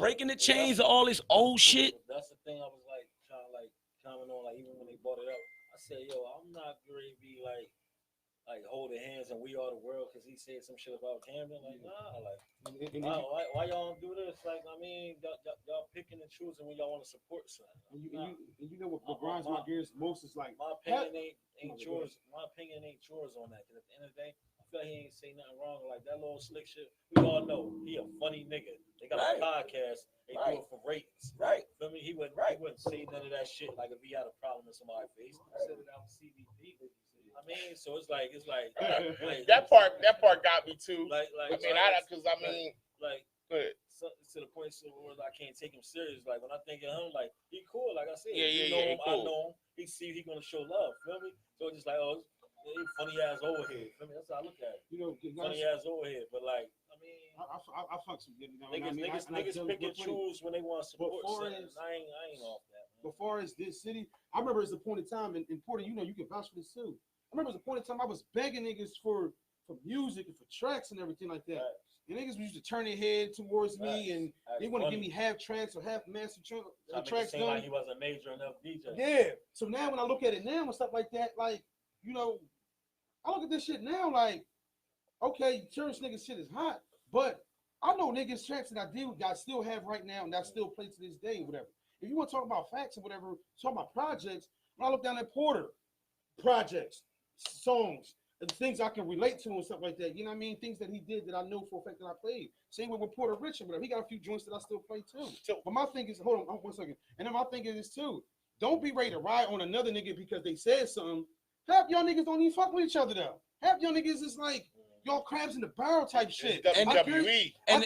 breaking the chains of all this old shit. That's the thing I was like trying to like comment on, like even when they brought it up, I said, yo, I'm not going to be like holding hands and we are the world because he said some shit about Camden. Like, nah, like, why y'all don't do this? Like, I mean, y'all picking and choosing when y'all want to support something. And you know what grinds my gears most is like my opinion ain't yours. My opinion ain't yours on that. Because at the end of the day, I feel like he ain't say nothing wrong. Like that little slick shit, we all know he a funny nigga. They got a podcast. They do it for ratings. Right. Feel me? He wouldn't say none of that shit. Like if he had a problem in somebody's face, I said it out CVP. I mean, so it's like that part got me too. To the point where I can't take him serious. Like when I think of him, like he cool. Like I said, I know him. He see he gonna show love. Feel me? So it's just like, oh, he funny ass overhead. Feel me? That's how I look at it. You know, funny ass overhead. But like, I mean, I fuck some. Niggas pick and choose when they want to support. I ain't off that. As far as this city, I remember there's a point in time in Porter. You know, you can vouch for this too. I remember there's a point in time I was begging niggas for music and for tracks and everything like that. Right. And niggas used to turn their head towards me and they want to give me half tracks or half master tracks done. Like he wasn't a major enough DJ. Yeah. So now when I look at it now and stuff like that, like, you know, I look at this shit now like, okay, church niggas shit is hot, but I know niggas tracks that I still have right now and I still play to this day, whatever. If you want to talk about facts or whatever, talk about projects, when I look down at Porter, projects, songs, the things I can relate to and stuff like that. You know what I mean? Things that he did that I know for a fact that I played. Same with Porter Rich or whatever. He got a few joints that I still play too. But my thing is, hold on 1 second. And then my thing is too, don't be ready to ride on another nigga because they said something. Half y'all niggas don't even fuck with each other though. Half y'all niggas is like y'all crabs in the barrel type shit. I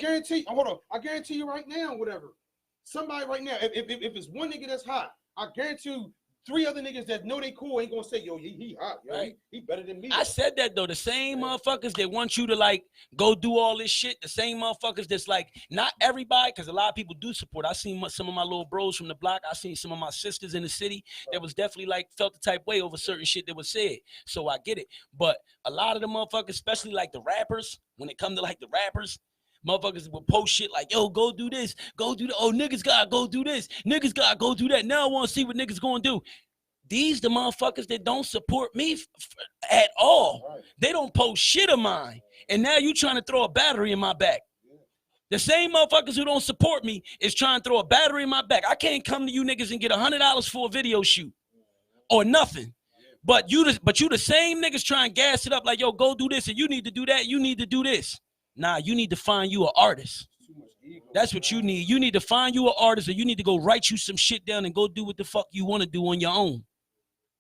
guarantee, hold on. I guarantee you right now, whatever. Somebody right now, if it's one nigga that's hot, I guarantee you 3 other niggas that know they cool ain't gonna say, yo, he hot, yo, right. he better than me. I said that though. The same motherfuckers that want you to like go do all this shit, the same motherfuckers that's like, not everybody, because a lot of people do support. I seen some of my little bros from the block. I seen some of my sisters in the city that was definitely like felt the type way over certain shit that was said. So I get it. But a lot of the motherfuckers, especially like the rappers, when it come to like the rappers, motherfuckers will post shit like, yo, go do this, go do that. Oh, niggas gotta go do this. Niggas gotta go do that. Now I want to see what niggas gonna do. These the motherfuckers that don't support me at all. Right. They don't post shit of mine. And now you trying to throw a battery in my back. Yeah. The same motherfuckers who don't support me is trying to throw a battery in my back. I can't come to you niggas and get $100 for a video shoot or nothing. But you the same niggas trying to gas it up like, yo, go do this and you need to do that. You need to do this. Nah, you need to find you an artist. That's what you need. You need to find you an artist or you need to go write you some shit down and go do what the fuck you want to do on your own.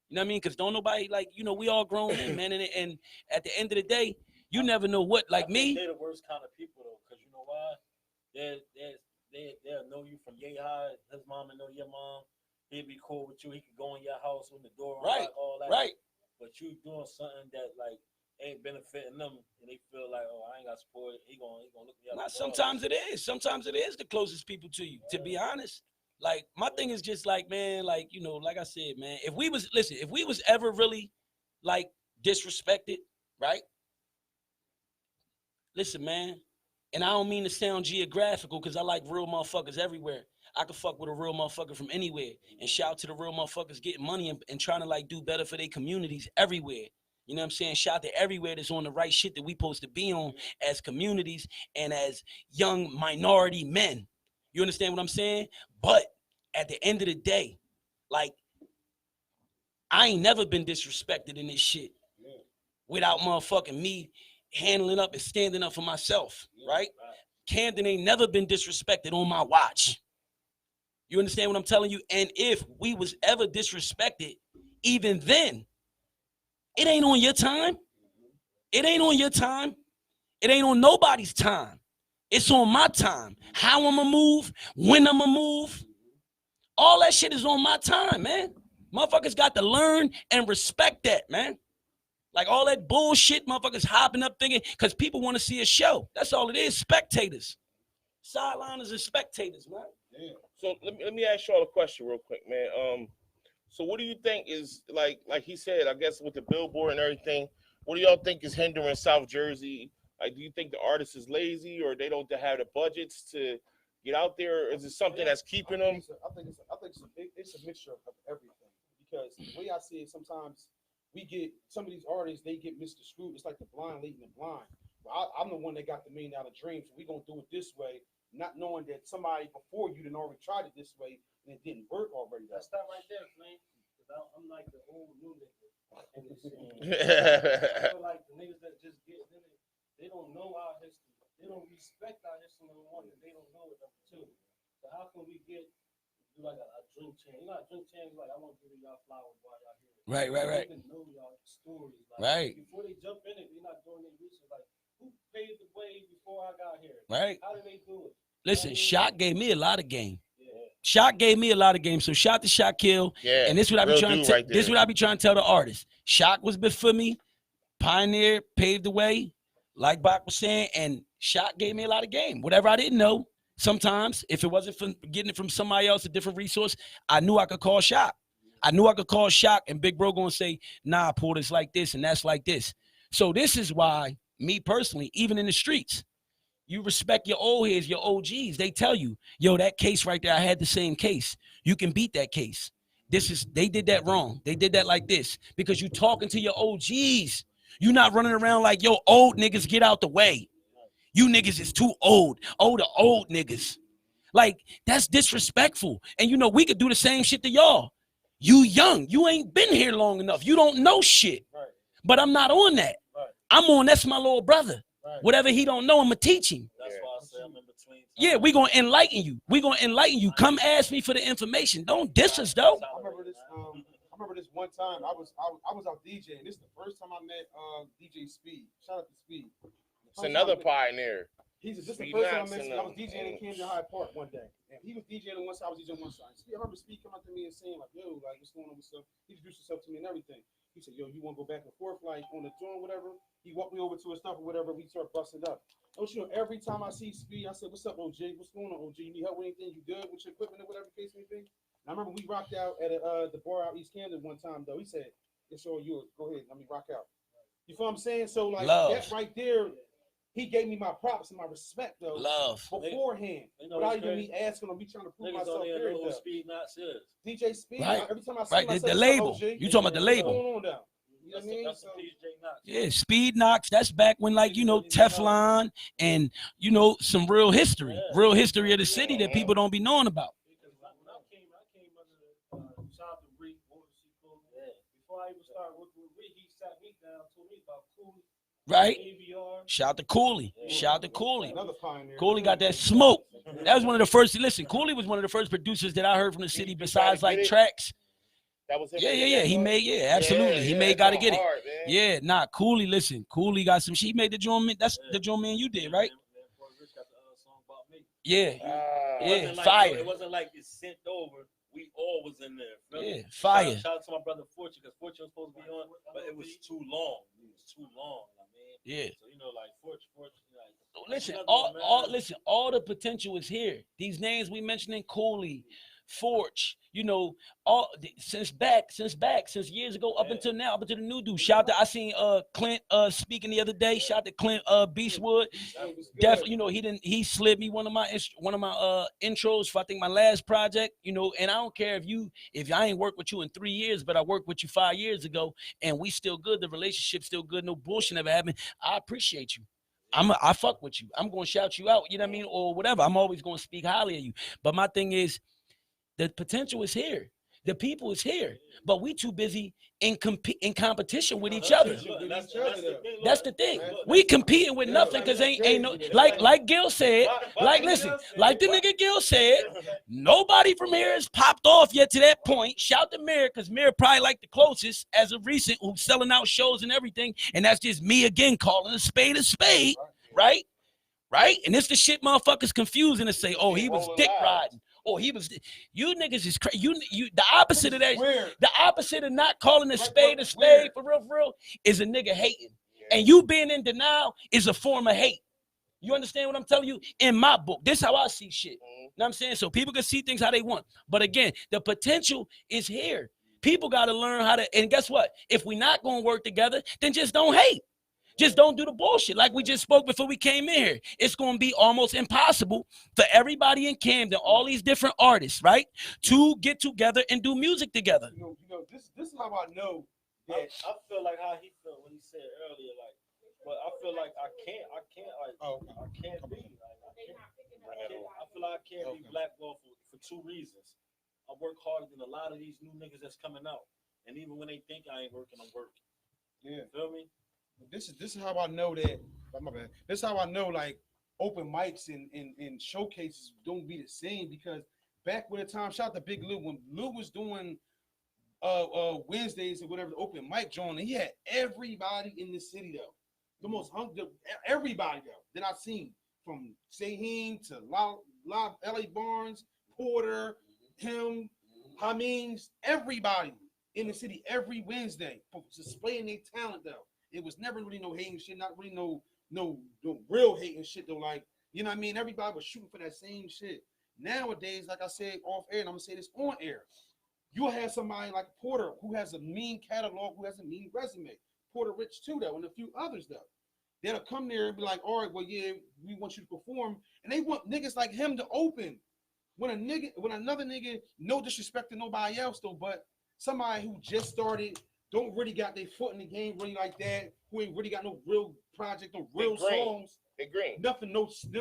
You know what I mean? Because don't nobody, like, you know, we all grown men, man. And at the end of the day, you never know what, like me. They're the worst kind of people, though, because you know why? They'll know you from yay high. His mom will know your mom. He'd be cool with you. He could go in your house with the door on, all that. Right. But you doing something that, like, ain't benefiting them, and they feel like, oh, I ain't got support. He gonna look me up. Sometimes it is. Sometimes it is the closest people to you. To be honest, like my thing is just like, man, like, you know, like I said, man, if we was ever really like disrespected, right? Listen, man, and I don't mean to sound geographical because I like real motherfuckers everywhere. I could fuck with a real motherfucker from anywhere, and shout out to the real motherfuckers getting money and trying to like do better for their communities everywhere. You know what I'm saying? Shout out to everywhere that's on the right shit that we supposed to be on as communities and as young minority men. You understand what I'm saying? But at the end of the day, like, I ain't never been disrespected in this shit without motherfucking me handling up and standing up for myself, right? Camden ain't never been disrespected on my watch. You understand what I'm telling you? And if we was ever disrespected, even then, it ain't on your time. It ain't on your time. It ain't on nobody's time. It's on my time. How I'ma move, when I'ma move. All that shit is on my time, man. Motherfuckers got to learn and respect that, man. Like all that bullshit, motherfuckers hopping up thinking, because people want to see a show. That's all it is, spectators. Sideliners and spectators, man. Yeah. So let me ask y'all a question real quick, man. So what do you think is, like he said, I guess with the billboard and everything, what do y'all think is hindering South Jersey? Like, do you think the artist is lazy or they don't have the budgets to get out there? Is it something that's keeping them? I think it's a mixture of everything. Because the way I see it, sometimes we get some of these artists, they get misconstrued. It's like the blind leading the blind. Well, I'm the one that got the $1 million dream, so we're gonna do it this way, not knowing that somebody before you done already tried it this way and it didn't work already. That's that right there, man. I'm like the old new nigga. And it's, I feel like the niggas that just get in it, they don't know our history. They don't respect our history, number one, and they don't know it, number two. So how can we do like a drink change? You know, a drink change, like, I want to give y'all flowers while y'all here. Right. They can know y'all stories. Like, Right. Before they jump in it, they're not doing their research. Like, who paved the way before I got here? Right. How did they do it? Listen, Shock gave me a lot of game. Yeah. Shock gave me a lot of game. So shout to Shock Kill. Yeah. And this is what I be trying to right this is what I be trying to tell the artists. Shock was before me, pioneer, paved the way, like Bach was saying, and Shock gave me a lot of game. Whatever I didn't know, sometimes if it wasn't from getting it from somebody else, a different resource, I knew I could call Shock. I knew I could call Shock, and Big Bro gonna say, nah, Paul, it's like this and that's like this. So this is why, me personally, even in the streets, you respect your old heads, your OGs. They tell you, yo, that case right there, I had the same case. You can beat that case. They did that wrong. They did that like this because you talking to your OGs. You not running around like, yo, old niggas, get out the way. You niggas is too old. Oh, the old niggas. Like, that's disrespectful. And you know, we could do the same shit to y'all. You young. You ain't been here long enough. You don't know shit. Right. But I'm not on that. Right. I'm on, that's my little brother. Right. Whatever he don't know, I'ma teach him. That's why I say I'm in between. Yeah, we gonna enlighten you. We gonna enlighten you. Come ask me for the information. Don't diss us though. I remember this one time I was out DJing. This is the first time I met DJ Speed. Shout out to Speed. It's another pioneer. This is the Speed first time I Knox met and, him. I was DJing in Camden Hyde Park one day. And he was DJing on one side, I was DJing on one side. I remember Speed come up to me and saying, like, yo, like, what's going on with stuff? He introduced himself to me and everything. He said, yo, you want to go back and forth, like, on the joint, whatever? He walked me over to his stuff or whatever. We start busting up. Don't you know, every time I see Speed, I said, what's up, OG? What's going on, OG? You need help with anything? You good with your equipment or whatever the case may be? And I remember we rocked out at the bar out East Camden one time, though. He said, it's all yours. Go ahead. Let me rock out. You feel what I'm saying? So, like, that right there, he gave me my props and my respect, though. Love. Beforehand. Without even me asking him, me trying to prove myself. Speed Knox is. DJ Speed. Right. Every time I see him, I say, the label. OG. You talking about the label. What's going on down? You know what I mean? That's DJ Knox. Yeah, Speed Knox. That's back when, like, you know, Teflon and, you know, some real history of the city that people don't be knowing about. Because when I came under the shop to Rick, before I even started working with Rick, he sat me down, told me about Cooley. Right? AVR. Shout to Cooley. Shout to Cooley. Another pioneer. Cooley got that smoke. That was one of the first. Listen, Cooley was one of the first producers that I heard from the city besides like tracks. That was him. Yeah. He made, absolutely. He made Gotta Get It. Hard, Yeah, nah, Cooley, listen. Cooley got some shit. He made the drum. That's the drum man you did, right? Yeah. Fire. It wasn't like it's sent over. We all was in there. Yeah, fire. Shout out to my brother Fortune, because Fortune was supposed to be on, but it was too long. Yeah. So, you know, like Fortune, like, listen, all the potential is here. These names we mentioning, Cooley, Forge, you know, all since years ago up until now, up until the new dude. Shout out to, I seen Clint speaking the other day. Shout out to Clint Beastwood. Definitely, you know, he slid me one of my intros for I think my last project, you know, and I don't care if I ain't worked with you in 3 years, but I worked with you 5 years ago and we still good, the relationship still good, no bullshit ever happened. I appreciate you. I fuck with you. I'm gonna shout you out, you know what I mean, or whatever. I'm always gonna speak highly of you. But my thing is, the potential is here. The people is here, but we too busy in competition with each other. That's the thing. We competing with nothing because ain't no, like Gil said, like the nigga Gil said, nobody from here has popped off yet to that point. Shout to Mir, because Mir probably like the closest as of recent, who's selling out shows and everything, and that's just me again calling a spade, right? Right? And it's the shit motherfuckers confusing to say, oh, he was dick riding. Oh, he was. You niggas is crazy. You. The opposite of that. The opposite of not calling a spade for real, is a nigga hating. And you being in denial is a form of hate. You understand what I'm telling you? In my book, this is how I see shit. You know what I'm saying? So people can see things how they want. But again, the potential is here. People got to learn how to. And guess what? If we not gonna work together, then just don't hate. Just don't do the bullshit. Like we just spoke before we came in here. It's going to be almost impossible for everybody in Camden, all these different artists, right, to get together and do music together. This is how I know that. I feel like how he felt when he said earlier, like, but I feel like I can't like, I can't be, like, I feel like I can't be blackballed for two reasons. I work harder than a lot of these new niggas that's coming out, and even when they think I ain't working, I'm working. Yeah, feel me? This is how I know that. My bad. This is how I know like open mics and showcases don't be the same, because back when the time, shout out to Big Lou, when Lou was doing Wednesdays or whatever, the open mic joint, he had everybody in the city though. The most everybody though that I've seen, from Sahin to Live LA Barnes, Porter, him, Hameen's, everybody in the city every Wednesday displaying their talent though. It was never really no hating shit, not really no real hating shit though. Like, you know what I mean? Everybody was shooting for that same shit. Nowadays, like I said off air, and I'm gonna say this on air, you'll have somebody like Porter who has a mean catalog, who has a mean resume. Porter Rich too though, and a few others though. They'll come there and be like, all right, well, yeah, we want you to perform. And they want niggas like him to open. When another nigga, no disrespect to nobody else though, but somebody who just started, don't really got their foot in the game really like that, who ain't really got no real project, no real songs. They green. Nothing,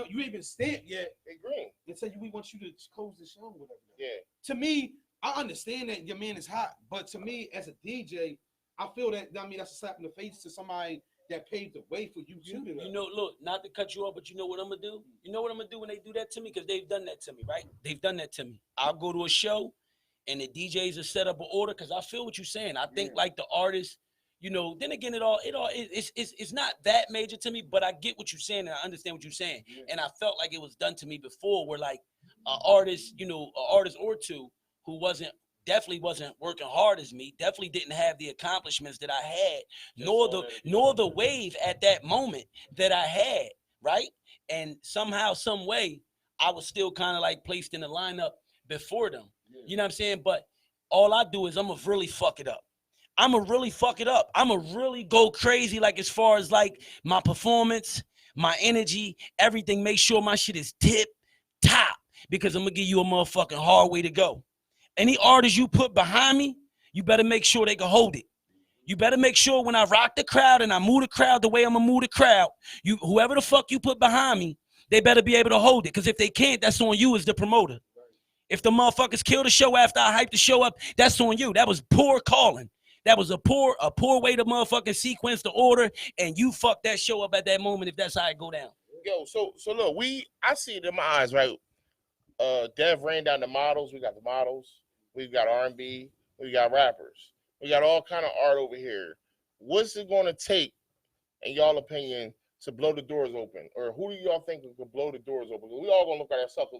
you ain't been stamped yet. They green. They say we want you to close the show or whatever. Yeah. To me, I understand that your man is hot, but to me as a DJ, I feel that, I mean, that's a slap in the face to somebody that paved the way for you too. You know, look, not to cut you off, but you know what I'm gonna do? You know what I'm gonna do when they do that to me? Because they've done that to me, right? They've done that to me. I'll go to a show and the DJs will set up an order, because I feel what you're saying. I think like the artist, you know, then again, it's not that major to me, but I get what you're saying and I understand what you're saying. Yeah. And I felt like it was done to me before, where like an artist, you know, an artist or two who definitely wasn't working hard as me, definitely didn't have the accomplishments that I had, nor the wave at that moment that I had, right? And somehow, some way, I was still kind of like placed in the lineup before them. Yeah. You know what I'm saying? But all I do is I'm gonna really fuck it up. I'm gonna really go crazy, like as far as like my performance, my energy, everything. Make sure my shit is tip top, because I'm gonna give you a motherfucking hard way to go. Any artist you put behind me, you better make sure they can hold it. You better make sure when I rock the crowd and I move the crowd the way I'm gonna move the crowd, whoever the fuck you put behind me, they better be able to hold it. Because if they can't, that's on you as the promoter. If the motherfuckers kill the show after I hype the show up, that's on you. That was poor calling. That was a poor way to motherfucking sequence the order, and you fuck that show up at that moment if that's how it go down. Yo, so look, I see it in my eyes, right? Dev ran down the models. We got the models. We've got R&B. We got rappers. We got all kind of art over here. What's it going to take, in y'all opinion, to blow the doors open? Or who do y'all think could blow the doors open? We all gonna look at ourselves.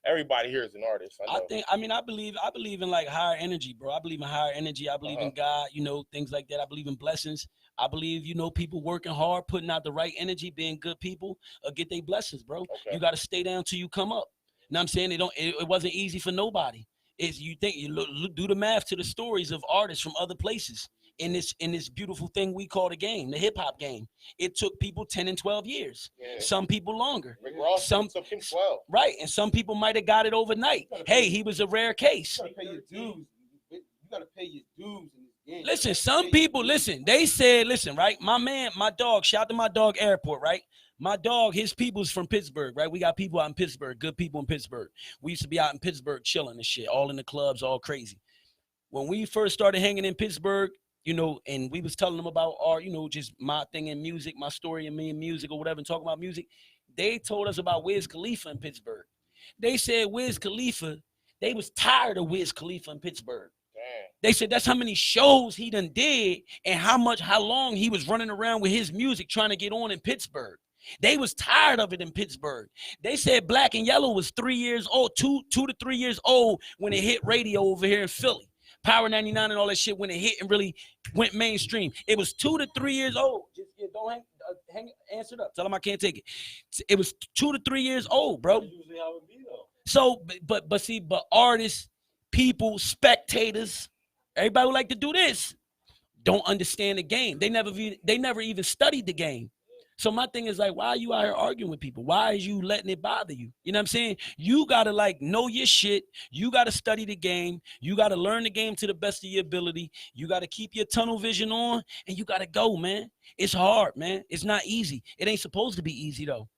Everybody here is an artist. I believe in like higher energy, bro. I believe in higher energy. I believe in God, you know, things like that. I believe in blessings. I believe, you know, people working hard, putting out the right energy, being good people, get their blessings, bro. Okay. You got to stay down till you come up. You know what I'm saying? It wasn't easy for nobody. You do the math to the stories of artists from other places in this beautiful thing we call the game, the hip hop game. It took people 10 and 12 years. Yeah. Some people longer. Some 12. Right, and some people might have got it overnight. Hey, he was a rare case. You gotta pay your dues. You gotta pay your dues in this game. Listen, some people, they said, right? My dog, shout out to my dog Airport, right? My dog, his people's from Pittsburgh, right? We got people out in Pittsburgh, good people in Pittsburgh. We used to be out in Pittsburgh chilling and shit, all in the clubs, all crazy. When we first started hanging in Pittsburgh, you know, and we was telling them about our, you know, just my thing in music, my story in me in music or whatever, and talking about music, they told us about Wiz Khalifa in Pittsburgh. They said Wiz Khalifa, they was tired of Wiz Khalifa in Pittsburgh. Damn. They said that's how many shows he done did and how long he was running around with his music trying to get on in Pittsburgh. They was tired of it in Pittsburgh. They said Black and Yellow was 3 years old, 2 to 3 years old when it hit radio over here in Philly. Power 99 and all that shit when it hit and really went mainstream. It was 2 to 3 years old. Just don't answer it up. Tell them I can't take it. It was 2 to 3 years old, bro. That's usually how it be though. So, but artists, people, spectators, everybody would like to do this. don't understand the game. They never even studied the game. So my thing is like, why are you out here arguing with people? Why is you letting it bother you? You know what I'm saying? You got to like know your shit. You got to study the game. You got to learn the game to the best of your ability. You got to keep your tunnel vision on and you got to go, man. It's hard, man. It's not easy. It ain't supposed to be easy though.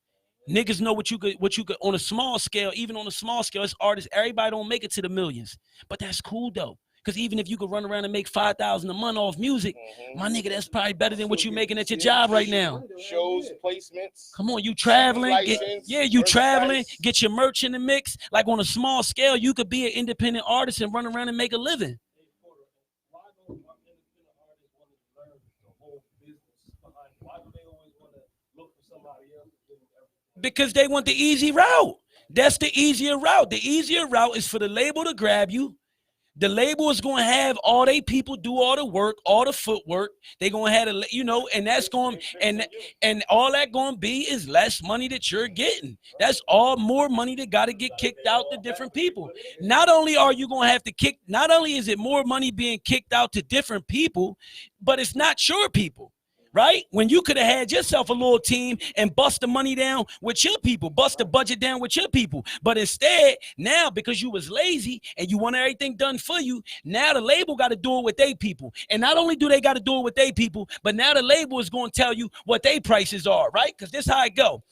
Niggas know what you could on a small scale, even on a small scale, it's artists. Everybody don't make it to the millions, but that's cool though. Because even if you could run around and make $5,000 a month off music, my nigga, that's probably better than what you making at your job right now. Shows, placements. Come on, you traveling. You traveling, get your merch in the mix. Like on a small scale, you could be an independent artist and run around and make a living. Why do independent artists want to learn the whole business behind it? Why do they always want to look for somebody else to do everything? Because they want the easy route. That's the easier route. The easier route is for the label to grab you. The label is going to have all they people do all the work, all the footwork. They're going to have, and that's going, and all that going to be is less money that you're getting. That's all more money that got to get kicked out to different people. Not only are you going to have to not only is it more money being kicked out to different people, but it's not your people. Right? When you could have had yourself a little team and bust the money down with your people, bust the budget down with your people. But instead, now because you was lazy and you want everything done for you, now the label got to do it with their people. And not only do they got to do it with their people, but now the label is going to tell you what their prices are, right? Because this is how it go.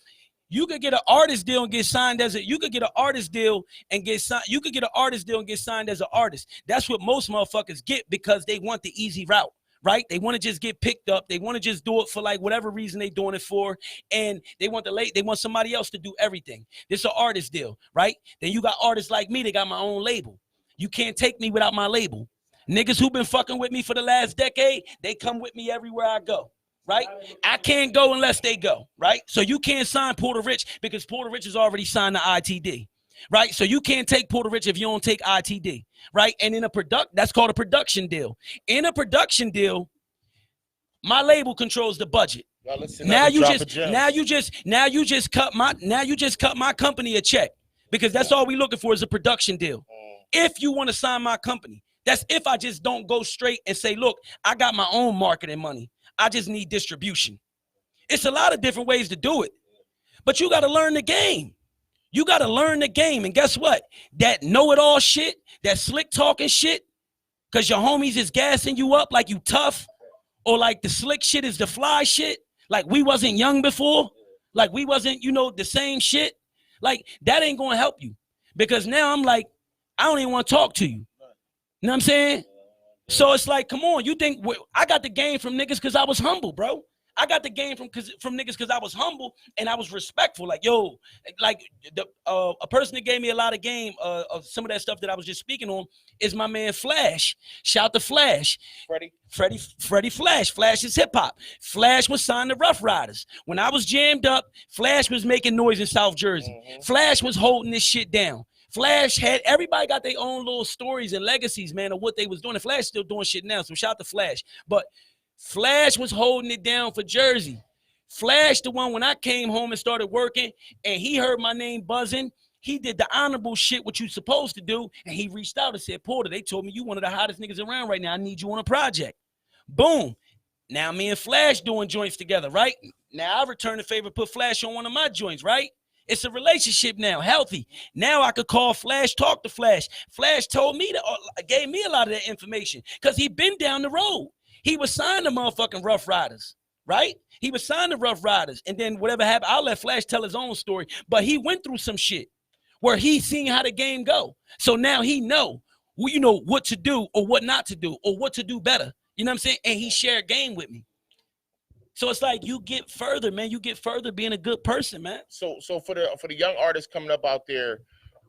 You could get an artist deal and get signed as you could get an artist deal and get signed. You could get an artist deal and get signed as an artist. That's what most motherfuckers get because they want the easy route. Right? They want to just get picked up. They want to just do it for like whatever reason they doing it for. And they want they want somebody else to do everything. This is an artist deal, right? Then you got artists like me that got my own label. You can't take me without my label. Niggas who been fucking with me for the last decade, they come with me everywhere I go. Right? I can't go unless they go. Right? So you can't sign Puerto Rich because Puerto Rich has already signed the ITD. Right? So you can't take Puerto Rich if you don't take ITD. Right? And in that's called a production deal. In a production deal, my label controls the budget. Now you just cut my company a check because that's all we looking for is a production deal. If you want to sign my company, that's if I just don't go straight and say, look, I got my own marketing money. I just need distribution. It's a lot of different ways to do it, but you got to learn the game. You got to learn the game. And guess what? That know-it-all shit, that slick talking shit, because your homies is gassing you up like you tough, or like the slick shit is the fly shit, like we wasn't young before, like we wasn't, the same shit. Like that ain't going to help you because now I'm like, I don't even want to talk to you. You know what I'm saying? So it's like, come on, you think I got the game from niggas because I was humble, bro. I got the game from niggas because I was humble and I was respectful. Like, yo, like a person that gave me a lot of game of some of that stuff that I was just speaking on is my man Flash. Shout to Flash. Freddie Flash. Flash is hip hop. Flash was signed to Rough Riders. When I was jammed up, Flash was making noise in South Jersey. Flash was holding this shit down. Flash had, everybody got their own little stories and legacies, man, of what they was doing. And Flash still doing shit now, so shout out to Flash. But Flash was holding it down for Jersey. Flash, the one when I came home and started working, and he heard my name buzzing, he did the honorable shit, what you supposed to do, and he reached out and said, Porter, they told me you one of the hottest niggas around right now. I need you on a project. Boom. Now me and Flash doing joints together, right? Now I return the favor, put Flash on one of my joints, right? It's a relationship now, healthy. Now I could call Flash, talk to Flash. Flash told me, gave me a lot of that information because he been down the road. He was signed to motherfucking Rough Riders, right? He was signed to Rough Riders. And then whatever happened, I'll let Flash tell his own story. But he went through some shit where he seen how the game go. So now he know, what to do or what not to do or what to do better. You know what I'm saying? And he shared game with me. So it's like you get further, man. You get further being a good person, man. So for the young artists coming up out there,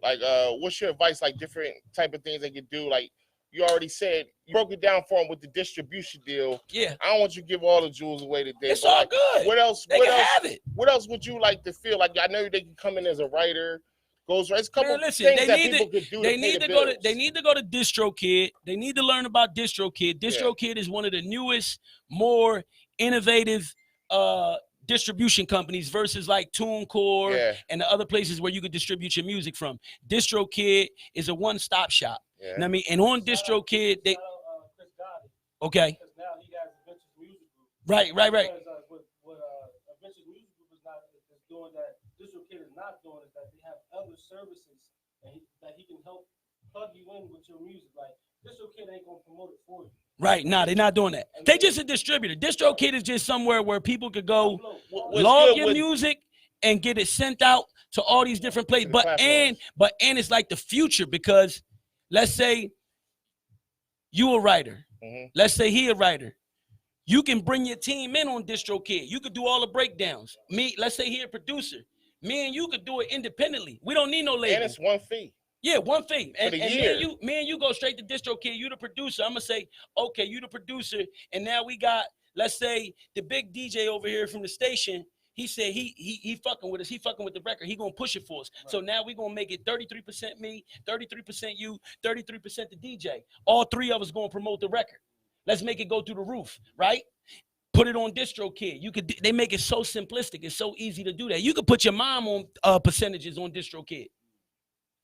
like what's your advice? Like different type of things they could do. Like you already said, you broke it down for them with the distribution deal. Yeah. I don't want you to give all the jewels away today. It's all good. What else? They can have it. What else would you like to feel? Like I know they can come in as a writer. It's a couple things that people could do. They need to go to DistroKid. They need to learn about DistroKid. DistroKid is one of the newest, more innovative distribution companies versus like TuneCore and the other places where you could distribute your music from. DistroKid is a one-stop shop. You know what I mean? And on DistroKid, they okay. Now he got Right. Because what Adventure Music Group is doing that DistroKid is not doing is that they have other services that he can help plug you in with your music. Like DistroKid ain't gonna promote it for you. Right. Nah, they're not doing that. They just a distributor. DistroKid is just somewhere where people could go What's log good your with- music and get it sent out to all these different places. the But platforms. it's like the future, because let's say you a writer. Mhm. Let's say he a writer. You can bring your team in on DistroKid. You could do all the breakdowns. Let's say he a producer. Me and you could do it independently. We don't need no label. And it's one fee. Yeah, one fee. And the me year. and you go straight to DistroKid. You the producer. I'm gonna say, okay, you the producer, and now we got, let's say, the big DJ over here from the station. He said he fucking with us. He fucking with the record. He gonna push it for us. Right. So now we gonna make it 33% me, 33% you, 33% the DJ. All three of us gonna promote the record. Let's make it go through the roof, right? Put it on DistroKid. They make it so simplistic. It's so easy to do that. You could put your mom on percentages on DistroKid.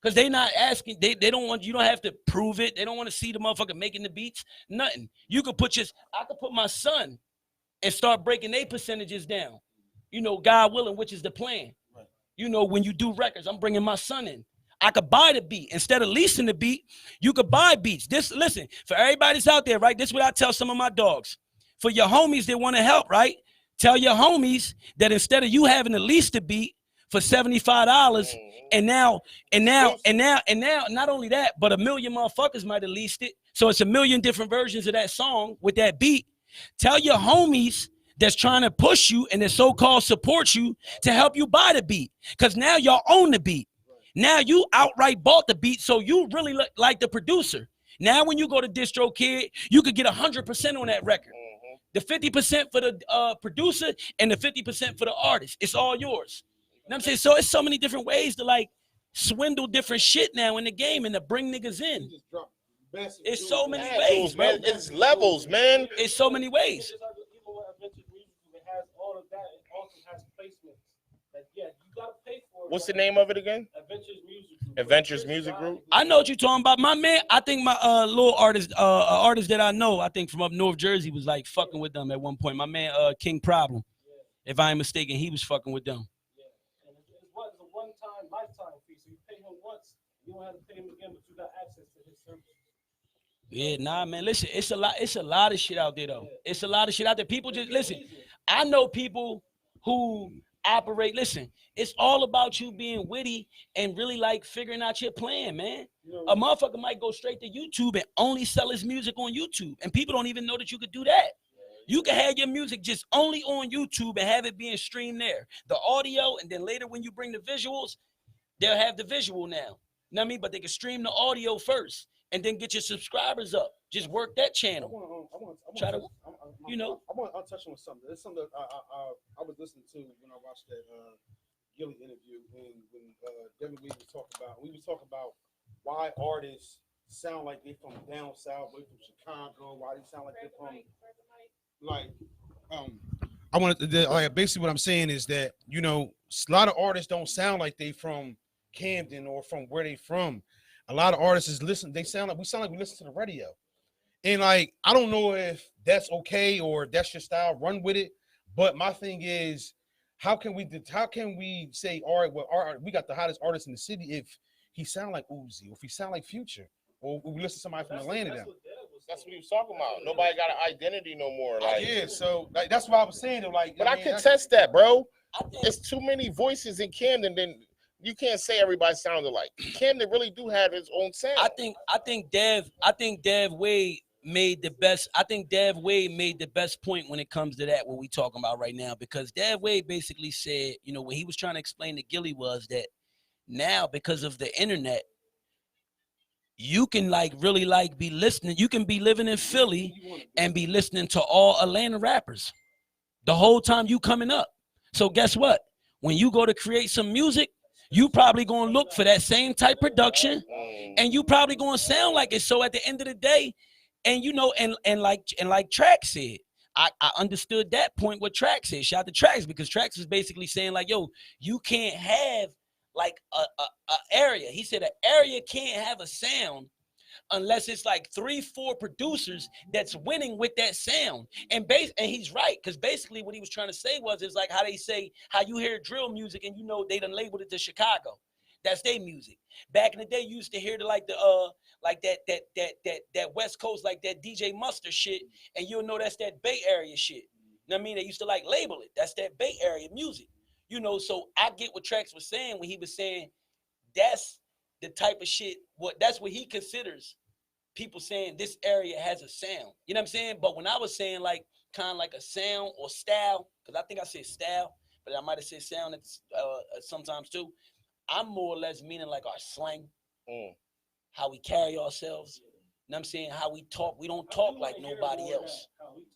Because they not asking, they don't want, you don't have to prove it. They don't want to see the motherfucker making the beats. Nothing. You could I could put my son and start breaking their percentages down. You know, God willing, which is the plan. Right. You know, when you do records, I'm bringing my son in. I could buy the beat. Instead of leasing the beat, you could buy beats. Listen, for everybody that's out there, right? This is what I tell some of my dogs. For your homies that want to help, right? Tell your homies that instead of you having to lease the beat for $75, and now, not only that, but 1 million motherfuckers might have leased it. So it's 1 million different versions of that song with that beat. Tell your homies that's trying to push you and that so-called support you to help you buy the beat. Because now y'all own the beat. Now you outright bought the beat, so you really look like the producer. Now when you go to DistroKid, you could get 100% on that record. The 50% for the producer and the 50% for the artist. It's all yours. You know what I'm saying? So it's so many different ways to like swindle different shit now in the game and to bring niggas in. It's so many ways, man. bro. It's levels, man. It's so many ways. Even with Adventure Music Group, it has all of that. It also has placements. Like, yeah, you gotta pay for it. What's the name of it again? Adventures Music Group. Adventures Music Group. I know what you're talking about. My man, I think my little artist, artist that I know, I think from up North Jersey was like fucking with them at one point. My man, King Problem, if I ain't mistaken, he was fucking with them. Yeah, and it's a one-time, lifetime fee. So you pay him once, you don't have to pay him again, but you got access to his services. Yeah, nah, man. Listen, it's a lot of shit out there though. It's a lot of shit out there. People just listen. I know people who operate. Listen, it's all about you being witty and really like figuring out your plan, man. A motherfucker might go straight to YouTube and only sell his music on YouTube, and people don't even know that you could do that. You can have your music just only on YouTube and have it being streamed there. The audio, and then later when you bring the visuals, they'll have the visual now. You know what I mean? But they can stream the audio first and then get your subscribers up. Just work that channel. I want to touch on something. It's something that I was listening to when I watched that Gillie interview, and when Devin we was talking about why artists sound like they from down south, they from Chicago, why they sound like they're from I wanted to basically what I'm saying is that, you know, a lot of artists don't sound like they from Camden or from where they from. A lot of artists we sound like we listen to the radio. And like, I don't know if that's okay or that's your style, run with it. But my thing is, how can we say, all right, well, we got the hottest artist in the city if he sound like Uzi, or if he sound like Future, or we listen to somebody from Atlanta now. That's what he was talking about. Nobody got an identity no more. Like, yeah, so like that's what I was saying. Like, but I contest that, bro. It's too many voices in Camden. Then you can't say everybody sounded alike. Camden really do have his own sound. I think Dev Wade made the best. I think Dev Wade made the best point when it comes to that, what we talking about right now, because Dev Wade basically said, you know, when he was trying to explain to Gillie was that now because of the internet, you can like really like be listening. You can be living in Philly and be listening to all Atlanta rappers the whole time you coming up. So guess what? When you go to create some music, you probably gonna look for that same type production, and you probably gonna sound like it. So at the end of the day, and you know, and like Trax said, I understood that point what Trax said. Shout out to Trax, because Trax is basically saying like, yo, you can't have like a area. He said an area can't have a sound unless it's like 3-4 producers that's winning with that sound. And he's right, because basically what he was trying to say was, it's like how they say, how you hear drill music and you know they done labeled it to Chicago. That's their music. Back in the day, you used to hear like that West Coast, like that DJ Mustard shit, and you'll know that's that Bay Area shit. You know what I mean? They used to like label it. That's that Bay Area music. You know, so I get what Trax was saying when he was saying that's the type of shit, that's what he considers people saying this area has a sound. You know what I'm saying? But when I was saying like kind of like a sound or style, because I think I said style, but I might have said sound sometimes too. I'm more or less meaning like our slang, how we carry ourselves. You know what I'm saying? How we talk. We don't talk like nobody else.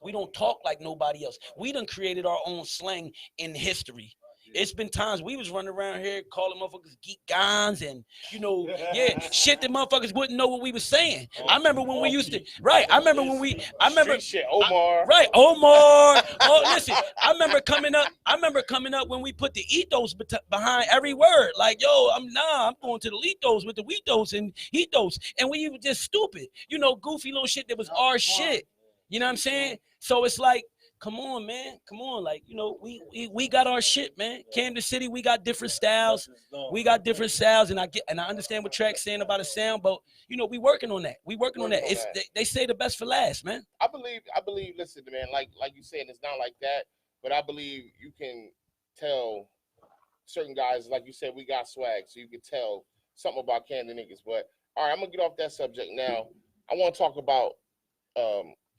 We don't talk like nobody else. We done created our own slang in history. It's been times we was running around here calling motherfuckers geek guns and, you know, shit that motherfuckers wouldn't know what we was saying. I remember when we used to, I remember Street shit, Omar. Omar. Oh, listen, I remember coming up when we put the ethos behind every word. Like, yo, I'm going to the ethos with the ethos and ethos. And we were just stupid, you know, goofy little shit that was our shit. You know what I'm saying? So it's like, come on, man. Come on. Like, you know, we got our shit, man. Camden City, we got different styles. And I understand what Track's saying about a sound, but you know, we working on that. They say the best for last, man. I believe, listen, man, like you said, it's not like that, but I believe you can tell certain guys, like you said, we got swag, so you can tell something about Camden niggas. But all right, I'm gonna get off that subject now. I want to talk about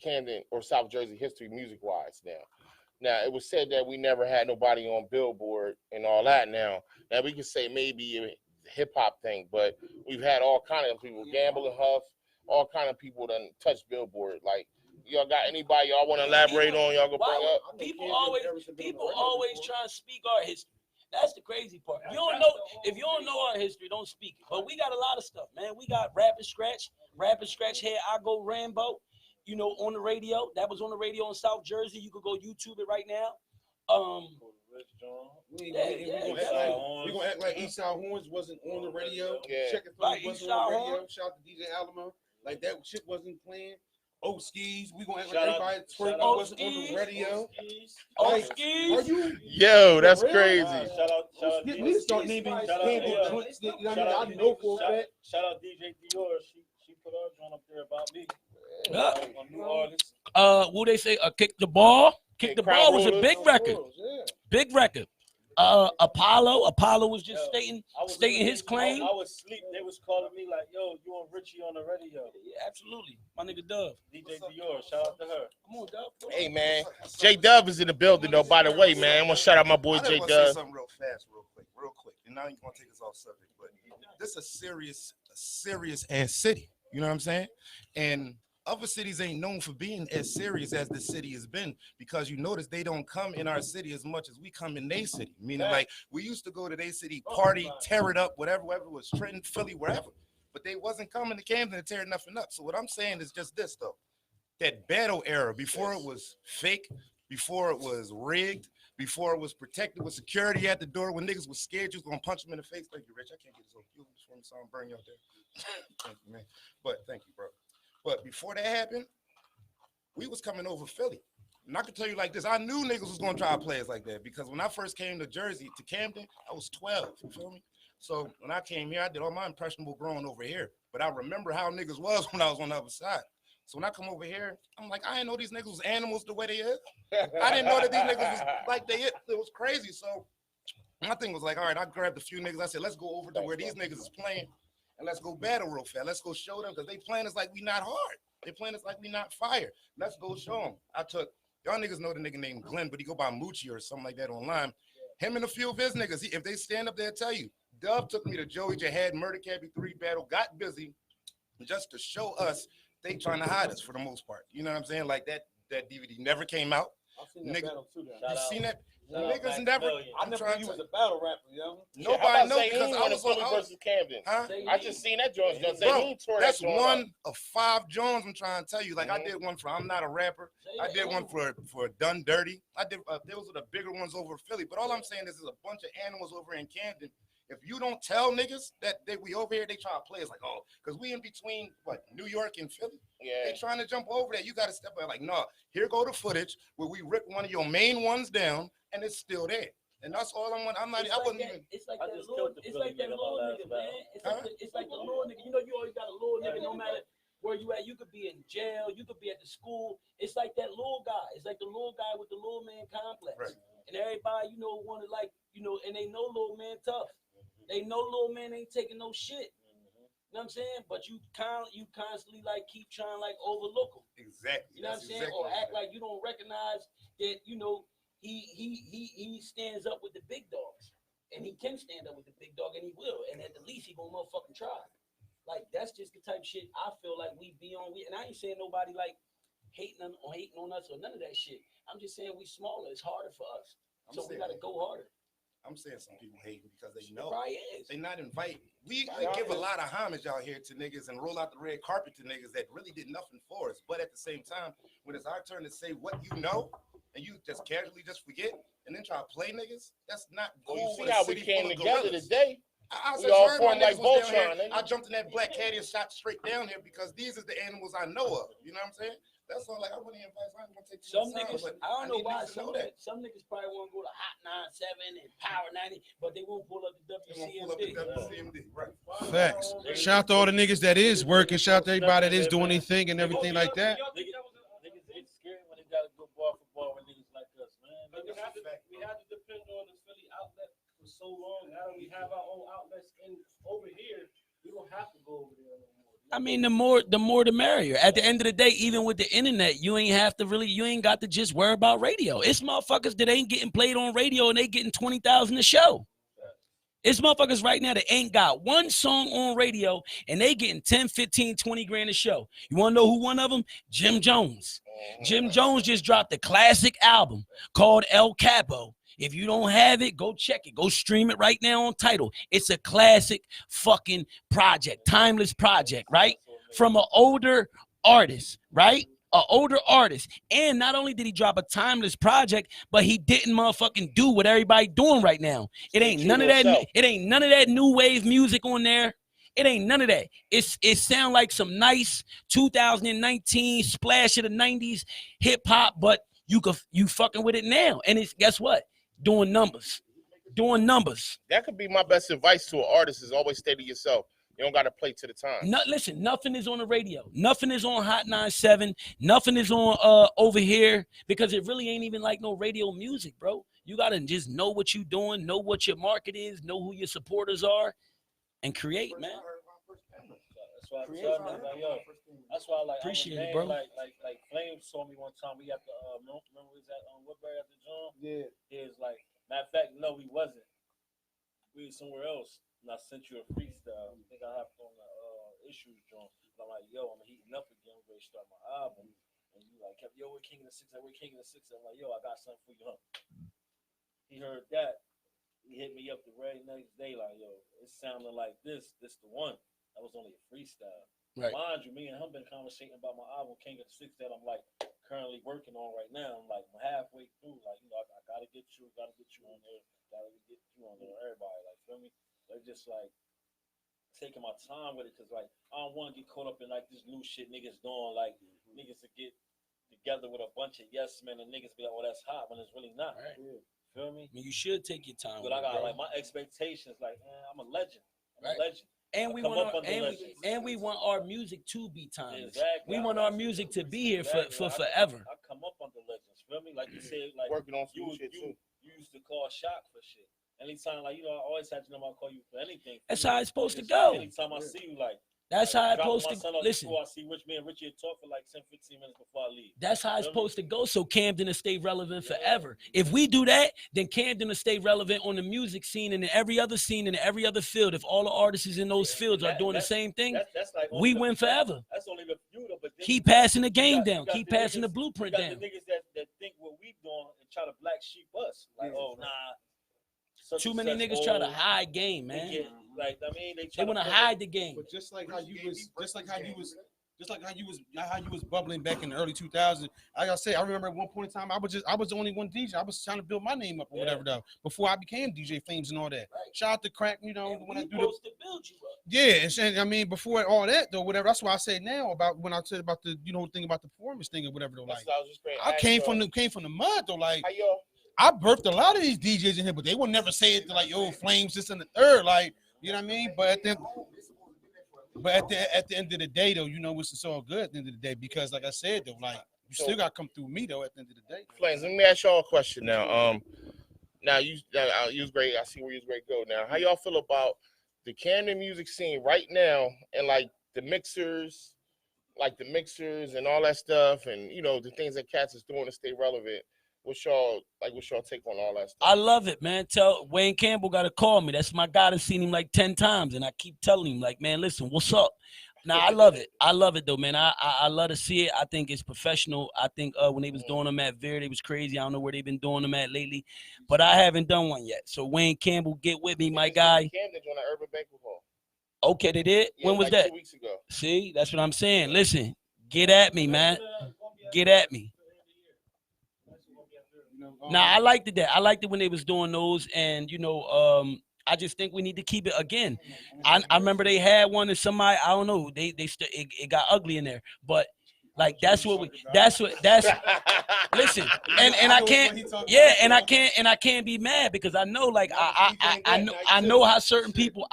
Camden or South Jersey history music-wise now. It was said that we never had nobody on Billboard and all that now. Now, we can say maybe a hip-hop thing, but we've had all kind of people, Gamble and Huff, all kind of people that touch Billboard. Like, y'all got anybody y'all want to elaborate on, y'all go bring up? People always try to speak our history. That's the crazy part. If you don't know our history, don't speak it. But we got a lot of stuff, man. We got Rapid Scratch, Here I Go Rambo. You know, on the radio. That was on the radio in South Jersey. You could go YouTube it right now. We gonna act like Eastside Horns wasn't on the radio. Yeah. Check it wasn't on the radio. Shout out to DJ Alamo. Like that shit wasn't playing. Skis. We gonna act like everybody twerking wasn't on the radio. Skis. Are you? Yo, that's crazy. Shout out We start naming Camden joints. I know for a fact. Shout out DJ Dior. She put her joint up there about me. New artist. What they say? Kick the Ball. Kick the Ball was a big record. Big record. Apollo was just stating his claim. I was asleep. They was calling me like, yo, you and Richie on the radio. Yeah, absolutely. My nigga Dove. DJ Dior, shout out to her. Come on, Dove. Hey, man. J Dub is in the building, though, by the way, man. I want to shout out my boy J Dub. Say something real quick. And now you're going to take us off subject. But this is a serious ass city. You know what I'm saying? And other cities ain't known for being as serious as the city has been, because you notice they don't come in our city as much as we come in their city. Meaning, like, we used to go to their city, party, tear it up, whatever was Trenton, Philly, wherever. But they wasn't coming to Camden to tear nothing up. So what I'm saying is just this, though. That battle era, before it was fake, before it was rigged, before it was protected with security at the door, when niggas was scared you was going to punch them in the face. Thank you, Rich. I can't get this on cue. Just want to sound burn you out there. Thank you, man. But thank you, bro. But before that happened, we was coming over Philly. And I can tell you like this, I knew niggas was going to try to play us like that, because when I first came to Jersey, to Camden, I was 12, you feel me? So when I came here, I did all my impressionable growing over here. But I remember how niggas was when I was on the other side. So when I come over here, I'm like, I didn't know these niggas was animals the way they is. I didn't know that these niggas was like they is. It was crazy. So my thing was like, all right, I grabbed a few niggas. I said, let's go over to where these niggas is playing. And let's go battle real fast. Let's go show them, because they playing us like we not hard. They playing us like we not fire. Let's go show them. I took, y'all niggas know the nigga named Glenn, but he go by Moochie or something like that online. Him and a few of his niggas, if they stand up there, tell you. Dub took me to Joey Jihad, Murder Cabby 3 battle, got busy just to show us they trying to hide us for the most part. You know what I'm saying? Like that DVD never came out. I've seen that battle too. You seen that? Niggas never. I never knew you was a battle rapper, yo. Nobody knows, because I was Philly versus Camden. Huh? I just seen that joint. Bro, that's one of 5 Jones. I'm trying to tell you. Like I did one for I'm Not a Rapper. I did one for Done Dirty. I did those are the bigger ones over Philly. But all I'm saying is there's a bunch of animals over in Camden. If you don't tell niggas that we over here, they try to play us like, oh, because we in between what New York and Philly. Yeah. They trying to jump over there. You got to step out like, no. Here go the footage where we rip one of your main ones down, and it's still there. And that's all I'm. I'm not. I wasn't even. It's like I that just little. killed the It's like that Philly nigga little last nigga, battle. man. It's like the little nigga. You know, you always got a little nigga. No matter where you at, you could be in jail. You could be at the school. It's like that little guy. It's like the little guy with the little man complex. Right. And everybody, you know, want to like, you know, and they know little man tough. They know little man ain't taking no shit. You know what I'm saying? But you constantly like keep trying like overlook them. Exactly. You know what I'm saying? Exactly Or act like you don't recognize that, you know, he stands up with the big dogs. And he can stand up with the big dog, and he will. And at the least, he gonna motherfucking try. Like, that's just the type of shit I feel like we be on. And I ain't saying nobody like hating on us or none of that shit. I'm just saying we smaller. It's harder for us. So we gotta go harder. I'm saying some people hating because they know. Probably is. They not inviting. We give a lot of homage out here to niggas and roll out the red carpet to niggas that really did nothing for us. But at the same time, when it's our turn to say what you know, and you just casually just forget, and then try to play niggas, that's not Well, cool. you see how we came together today. I We all said, formed like Voltron, here. I jumped in that black caddy and shot straight down here because these are the animals I know of. You know what I'm saying? That's all. Like I wouldn't invite. I ain't gonna take Some time, niggas, but I don't know need why. niggas to know that. Some niggas probably want to go to Hot 97 and Power 90, but they won't pull up the They won't pull up the WCMD. WCMD, right? Facts. Shout out to all the niggas that is working. Shout out to everybody that is doing anything and everything like that. Niggas get scared when they got to go bar for bar with niggas like us, man. We had to depend on the Philly outlet for so long. Now that we have our own outlets over here, we don't have to go over there no more. I mean, the more the merrier. At the end of the day, even with the internet, you ain't got to just worry about radio. It's motherfuckers that ain't getting played on radio and they getting 20,000 a show. It's motherfuckers right now that ain't got one song on radio and they getting 10, 15, 20 grand a show. You want to know who one of them? Jim Jones. Jim Jones just dropped a classic album called El Capo. If you don't have it, go check it. Go stream it right now on Tidal. It's a classic fucking project, timeless project, right? From an older artist, right? An older artist. And not only did he drop a timeless project, but he didn't motherfucking do what everybody doing right now. It ain't none of that. It ain't none of that new wave music on there. It ain't none of that. It sound like some nice 2019 splash of the 90s hip hop, but you fucking with it now. And it's guess what? Doing numbers. That could be my best advice to an artist: is always stay to yourself. You don't got to play to the time. Listen, nothing is on the radio. Nothing is on Hot 97. Nothing is on over here because it really ain't even like no radio music, bro. You gotta just know what you doing, know what your market is, know who your supporters are, and create, man. That's why I tell niggas like, yo, that's why like Appreciate it, bro. bro. Like Flames saw me one time. We got the remember we was at Woodbury at the John? Yeah. He was like, matter of fact, no, we wasn't. We was somewhere else. And I sent you a freestyle. I think I hopped on the issues joint. I'm like, yo, I'm heating up again. We're ready to start my album. And you like kept, yo, we're King of the Six. We're King of the Six. I'm like, yo, I got something for you, huh? He heard that. He hit me up the very next day, like, yo, it sounded like this the one. That was only a freestyle. Right. Mind you, me and him been conversating about my album King of the Six that I'm like currently working on right now. I'm like, I'm halfway through. Like, you know, I gotta get you on there. Gotta get you on there. Everybody, like, feel me? They're just like taking my time with it because like I don't want to get caught up in like this new shit niggas doing. Like niggas to get together with a bunch of yes men and niggas be like, oh, that's hot when it's really not. Right. Feel me? I mean, you should take your time. But I got bro. like my expectations. Like, man, I'm a legend. I'm Right. a legend. And we Come want up our, on the legends. and we want our music to be timeless. Exactly. We want our music to be here for forever. I come up on the legends. Feel me? Like you said, like Working on some you shit too. you used to call Shock for shit. Anytime, like, you know, I always had to know I'll call you for anything. That's how it's supposed to Just go. Anytime I see you, like, That's how it's dropping supposed my to son off listen. before I see Rich, me and Richie talk for like 10, 15 minutes before I leave. That's how it's Feel me? supposed to go. So Camden will stay relevant forever. If we do that, then Camden will stay relevant on the music scene and in every other scene and in every other field. If all the artists in those fields are doing the same thing, That's like we only win the- forever. That's only the few, though. But then Keep you got- passing the game you got- down. you got Keep the passing the niggas- blueprint you got down. The niggas that think what we doing and try to black sheep us. Like, oh, nah. such Too and many such niggas try to old. hide game, They man. get, like, I mean, They try want to put hide the game. But just like how you was Just like how you was bubbling back in the early 2000s. Like I said, I remember at one point in time, I was the only one DJ. I was trying to build my name up or whatever though, before I became DJ Flames and all that. Right. Shout out to Crack, you know, when I do supposed to build you up. Yeah, and I mean before all that though, whatever. That's why I say now about when I said about the thing about the performance thing or whatever though. Like I came from the mud though. Like I birthed a lot of these DJs in here, but they will never say it to like yo Flames this and the third. Like you know what I mean? But at the end of the day, though, you know, it's all good at the end of the day because, like I said, though, like you still got to come through me, though. At the end of the day, Flames. Let me ask y'all a question now. Now you was great. I see where you was great. Go now. How y'all feel about the Camden music scene right now, and like the mixers and all that stuff, and you know the things that cats is doing to stay relevant. What's y'all take on all that stuff? I love it, man. Tell Wayne Campbell got to call me. That's my guy. I've seen him like 10 times, and I keep telling him, like, man, listen, what's up? Now I love it. I love it though, man. I love to see it. I think it's professional. I think when they was doing them at Veer, they was crazy. I don't know where they've been doing them at lately, but I haven't done one yet. So Wayne Campbell, get with me, my guy. Camden doing an urban banquet hall. Okay, they did. Yeah, when was like that? 2 weeks ago. See, that's what I'm saying. Listen, get at me, man. Get at me. Now I liked it. I liked it when they was doing those, and you know, I just think we need to keep it again. I remember they had one and somebody, I don't know, it got ugly in there, but like that's listen, and I can't be mad because I know like I know how certain people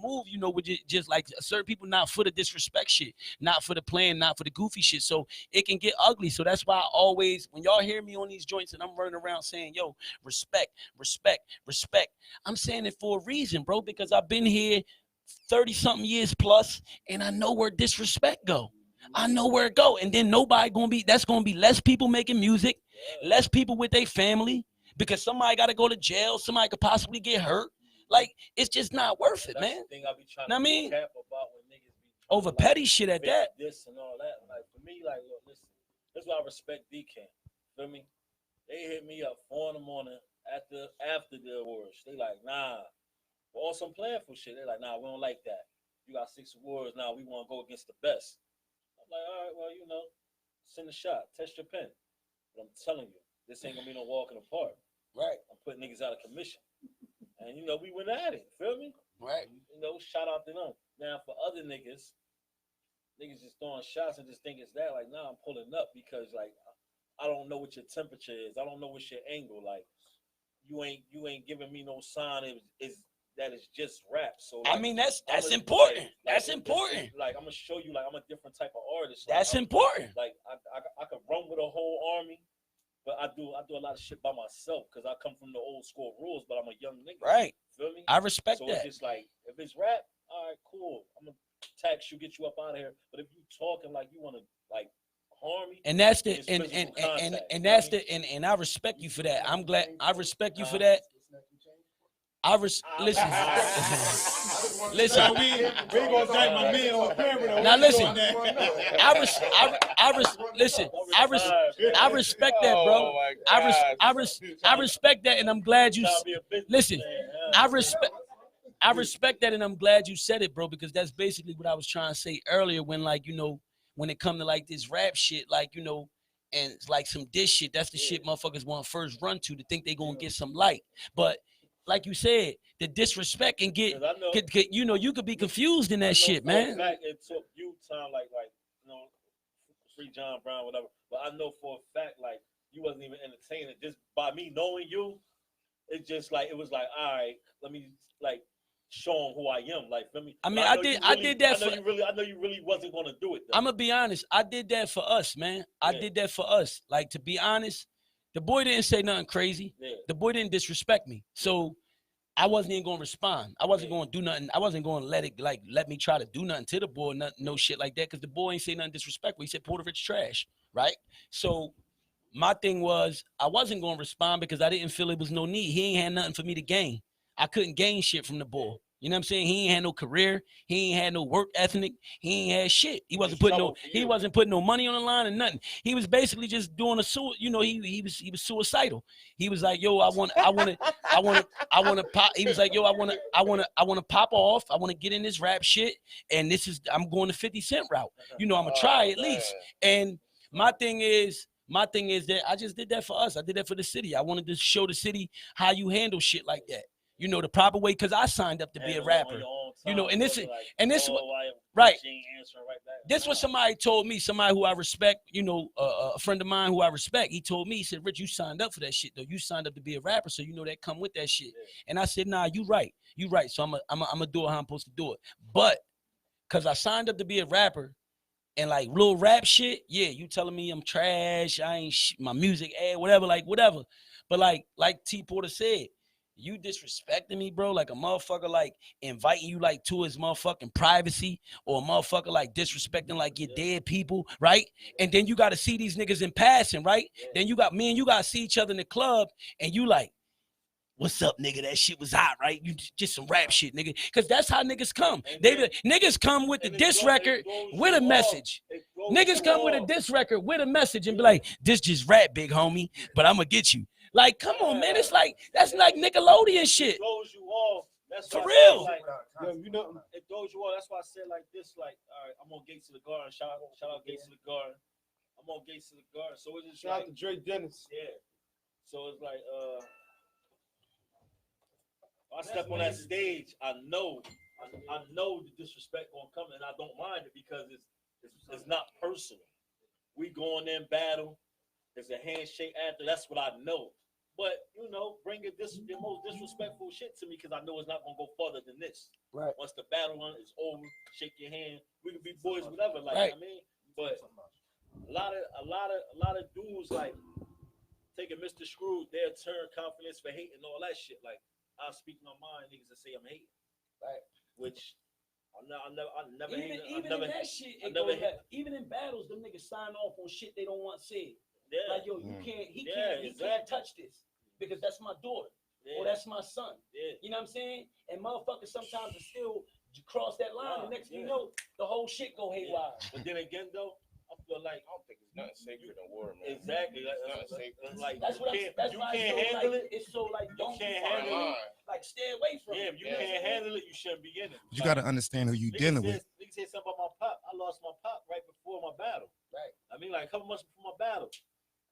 move, you know, with just like certain people not for the disrespect shit, not for the playing, not for the goofy shit. So it can get ugly. So that's why I always, when y'all hear me on these joints and I'm running around saying, yo, respect, I'm saying it for a reason, bro, because I've been here 30 something years plus and I know where disrespect go. I know where it go, and then that's gonna be less people making music, less people with their family, because somebody got to go to jail, somebody could possibly get hurt. Like it's just not worth it, That's man. the thing I be trying Know to what I mean? cap about when niggas be Over petty shit at that. This and all that. Like for me, like look, listen, that's why I respect D-Camp. Feel me? They hit me up 4 in the morning after the awards. They like, nah, for all some playful shit. They like, nah, we don't like that. You got 6 awards now. We want to go against the best. Like, all right, well, you know, send a shot, test your pen. But I'm telling you, this ain't gonna be no walk in the park. Right. I'm putting niggas out of commission. And you know, we went at it. Feel me? Right. You know, shout out to them. Now for other niggas just throwing shots and just think it's that. Like, nah, I'm pulling up because like I don't know what your temperature is. I don't know what's your angle. Like, you ain't giving me no sign that is just rap. So like, I mean that's important. That's important. Like I'm gonna show you like I'm a different type of artist. Like, That's important. Like I could run with a whole army, but I do a lot of shit by myself because I come from the old school rules. But I'm a young nigga. Right. Feel me? I respect so that. it's just like if it's rap, all right, cool. I'm gonna tax you, get you up out of here. But if you talking like you wanna like harm me, and that's the and I respect you for that. I'm glad I respect you for that. Listen. We ain't gonna thank my man on camera. Now listen, I respect that, bro. I respect that, and I'm glad you listen. I respect that, and I'm glad you said it, bro, because that's basically what I was trying to say earlier. When like you know, when it come to like this rap shit, like you know, and like some diss shit, that's the shit motherfuckers want to first run to think they gonna get some light, but. Like you said, the disrespect and get you know, you could be confused in that shit, man. Fact, it took you time, like you know, free John Brown, whatever. But I know for a fact, like you wasn't even entertaining. Just by me knowing you, it just like it was like, all right, let me like show them who I am. Like, feel me? I mean, I did that. I know you really wasn't gonna do it. Though. I'm gonna be honest. I did that for us, man. I did that for us. Like to be honest. The boy didn't say nothing crazy. Yeah. The boy didn't disrespect me. So I wasn't even gonna respond. I wasn't gonna do nothing. I wasn't gonna let me try to do nothing to the boy, no shit like that, because the boy ain't say nothing disrespectful. He said Puerto Rich trash, right? So my thing was I wasn't gonna respond because I didn't feel it was no need. He ain't had nothing for me to gain. I couldn't gain shit from the boy. You know what I'm saying? He ain't had no career. He ain't had no work ethic. He ain't had shit. He wasn't putting no money on the line or nothing. He was basically just doing he was suicidal. He was like, yo, I want to pop. He was like, yo, I want to pop off. I want to get in this rap shit. And I'm going the 50 Cent route. I'm gonna try at least. And my thing is that I just did that for us. I did that for the city. I wanted to show the city how you handle shit like that. The proper way, because I signed up to be a rapper. And this right. This was somebody told me, somebody who I respect, a friend of mine who I respect. He told me, he said, Rich, you signed up for that shit, though. You signed up to be a rapper, so that come with that shit. Yeah. And I said, nah, you right. So I'm gonna do it how I'm supposed to do it. But because I signed up to be a rapper, and like little rap shit, yeah, you telling me I'm trash, I ain't my music, whatever. But like T Porter said, you disrespecting me, bro, like a motherfucker, like inviting you like to his motherfucking privacy, or a motherfucker like disrespecting like your dead people, right? And then you got to see these niggas in passing, right? Then you got to see each other in the club, and you like, what's up, nigga? That shit was hot, right? You just some rap shit, nigga. Because that's how niggas come. Niggas come with the diss record with a message. Niggas come with a diss record with a message and be like, this just rap, big homie, but I'm going to get you. Like, come on, man. It's like, that's like Nickelodeon shit. It throws you off. That's for real. It throws you off. That's why I said like this, like, all right, I'm on Gates of the Garden. Shout out Gates of the Garden. I'm on Gates of the Garden. So it's just shout out to Dre Dennis. Yeah. So it's like, I step on that stage, I know the disrespect gonna come, and I don't mind it because it's not personal. We go in there and battle. There's a handshake after. That's what I know. But bring the most disrespectful shit to me because I know it's not gonna go further than this. Right. Once the battle is over, shake your hand. We can be boys, whatever. Like right. I mean, but a lot of dudes like taking Mr. Screwed, their turn confidence for hate and all that shit. Like I speak my mind, niggas that say I'm hating. Right. Which I never even in battles, them niggas sign off on shit they don't want said. Yeah. Like yo, he can't touch this because that's my daughter or that's my son. Yeah. You know what I'm saying? And motherfuckers sometimes are still cross that line. The next thing you know, the whole shit go haywire. But then again, though, I feel like I don't think it's nothing sacred in war, man. Exactly. That's why you can't handle it. It's so like don't handle it. Like stay away from it. Yeah, if you can't handle it, you shouldn't be in it. You got to understand who you dealing with. Niggas say something about my pop. I lost my pop right before my battle. Right. I mean, like a couple months before my battle.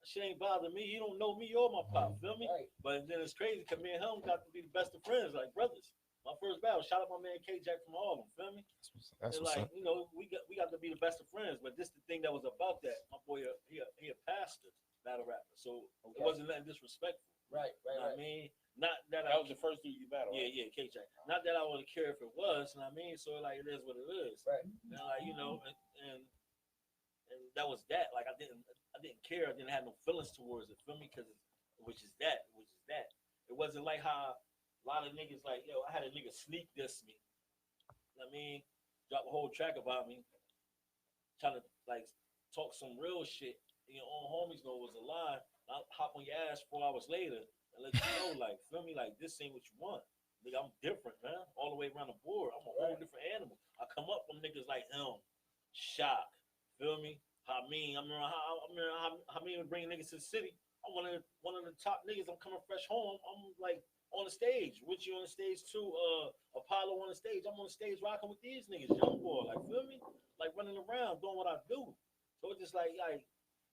Shit ain't bothering me. You don't know me or my pop. Feel me? Right. But then it's crazy because me and him got to be the best of friends, like brothers. My first battle, shout out my man K Jack from Harlem. Feel me? That's like up. We got to be the best of friends. But this the thing that was about that. My boy, he a pastor, battle rapper. So it wasn't that disrespectful. Right. I mean, not that that was the first dude you battled. Yeah, right? K Jack. Not that I would care if it was. You know what I mean? So like it is what it is. Right. Now, like and that was that. Like I didn't care. I didn't have no feelings towards it. Feel me? Because which is that. It wasn't like how a lot of niggas like, yo, I had a nigga sneak diss me. You know what I mean? Drop a whole track about me. Trying to like talk some real shit. And your own homies know it was a lie. I'll hop on your ass 4 hours later and let you know, like, feel me? Like, this ain't what you want. Nigga, I'm different, man. All the way around the board. I'm a whole different animal. I come up from niggas like him. Shock. Feel me? I mean, how many bring niggas to the city? I'm one of the top niggas. I'm coming fresh home. I'm like on the stage. With you on the stage too. Apollo on the stage. I'm on the stage rocking with these niggas. Young boy, like feel me? Like running around doing what I do. So it's just like a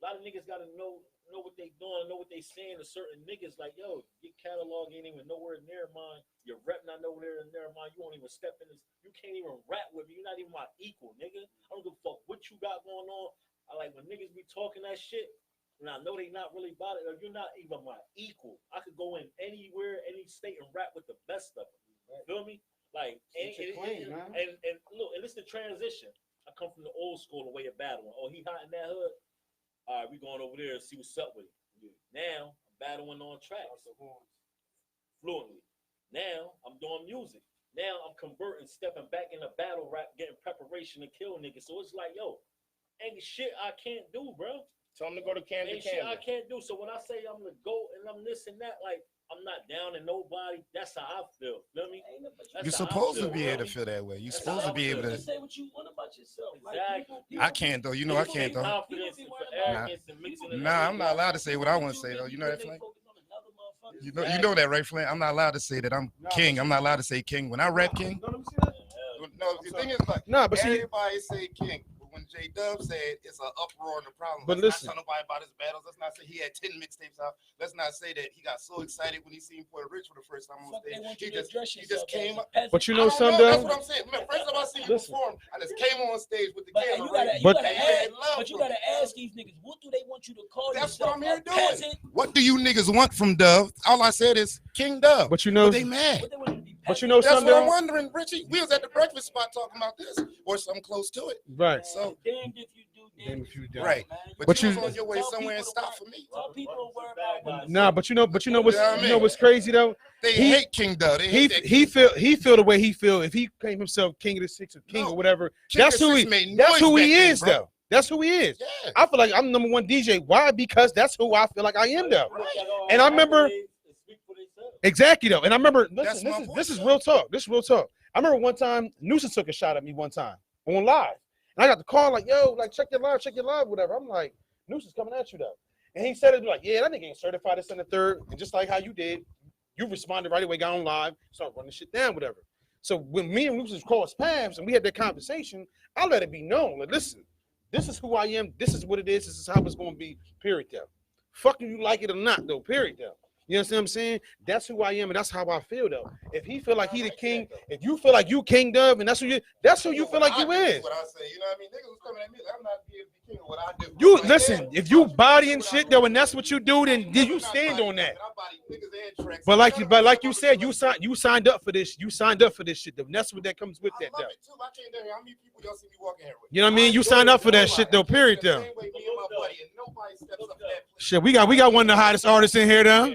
lot of niggas gotta know what they doing, know what they saying to certain niggas. Like yo, your catalog ain't even nowhere near mine. Your rep not nowhere near mine. You won't even step in this. You can't even rap with me. You're not even my equal, nigga. I don't give a fuck what you got going on. I like when niggas be talking that shit, and I know they not really about it, or you're not even my equal. I could go in anywhere, any state, and rap with the best of them. Right. Feel me? Like, and look, and it's the transition. I come from the old school, the way of battling. Oh, he hot in that hood? All right, we going over there and see what's up with him. Yeah. Now, I'm battling on tracks. Fluently. Now, I'm doing music. Now, I'm converting, stepping back in the battle rap, getting preparation to kill niggas. So it's like, yo, ain't shit I can't do, bro. Tell him to go to Camden. Ain't shit I can't do. So when I say I'm the GOAT and I'm this and that, like I'm not down in nobody. That's how I feel. Feel me? You're supposed to be able to feel that way. You're supposed to be able to. Say what you want about yourself. Exactly. I can't though. You know I can't though. Confidence and for arrogance and mixing it Nah, up. I'm not allowed to say what I want to say though. You know that, Flint? You know that, right, Flint? I'm not allowed to say that I'm king. I'm not allowed to say king. When I rap king, no, the thing is like, everybody say king. But when J Dub said it's an uproar in the problem, But let's listen. not tell nobody about his battles. Let's not say he had 10 mixtapes out. Let's not say that he got so excited when he seen Puerto Rich for the first time on stage. He just came up. But you know I don't something, That's though? what I'm saying. Man, first time I seen you perform, I just came on stage with the But camera. you gotta, right? you gotta And ask, had love but you for me. gotta ask these niggas, what do they want you to call That's yourself? what I'm here A doing. peasant? What do you niggas want from Dove? All I said is King Dove. But you know, they mad. What they want you to be but you peasant? know That's something, what I'm though? wondering, Richie. We was at the breakfast spot talking about this, or something close to it. Right. So, damned if you do, Damn if you don't. right. man. But you you- was on your way Tell somewhere and people to stop worry- for me. Tell people to worry about Nah, but you know what's You know what I you mean? know what's crazy though? They He- hate King Dove. They He hate that he King. feel the way he feel. If he claim himself king of the six or king No. or whatever, King that's of who Six he. made That's who noise he back then, is bro. though. That's who he is. Yeah. I feel like I'm number one DJ. Why? Because that's who I feel like I am though. And I remember exactly though. And I remember That's listen, my this is point. real talk. This is real talk. I remember one time Noosa took a shot at me one time on live, and I got the call like, "Yo, like check your live, whatever." I'm like, "Noosa's coming at you though," and he said it like, "Yeah, that nigga ain't certified this in the third," and just like how you did, you responded right away, got on live, started running shit down, whatever. So when me and Noosa crossed paths and we had that conversation, I let it be known. Like, listen, this is who I am. This is what it is. This is how it's gonna be. Period. Though, fucking you like it or not, though. Period. Though. You understand what I'm saying? That's who I am, and that's how I feel though. If he feel like he the king, if you feel like you King Dove, and that's who you feel like you is. What I say, you know what I mean? Niggas was coming at me like I'm not being the king of what I do. You Right listen, there. if you bodying shit though, and that's what you do, then you stand on that. But like you said, you signed up for this. You signed up for this shit though. And that's what that comes with that I though. love it too. I can't tell you how many people y'all see me walking here with. You know what I mean? You signed up for that shit though. Period though. Same way me and my buddy, and nobody steps up to that place. Shit, we got one of the hottest artists in here though.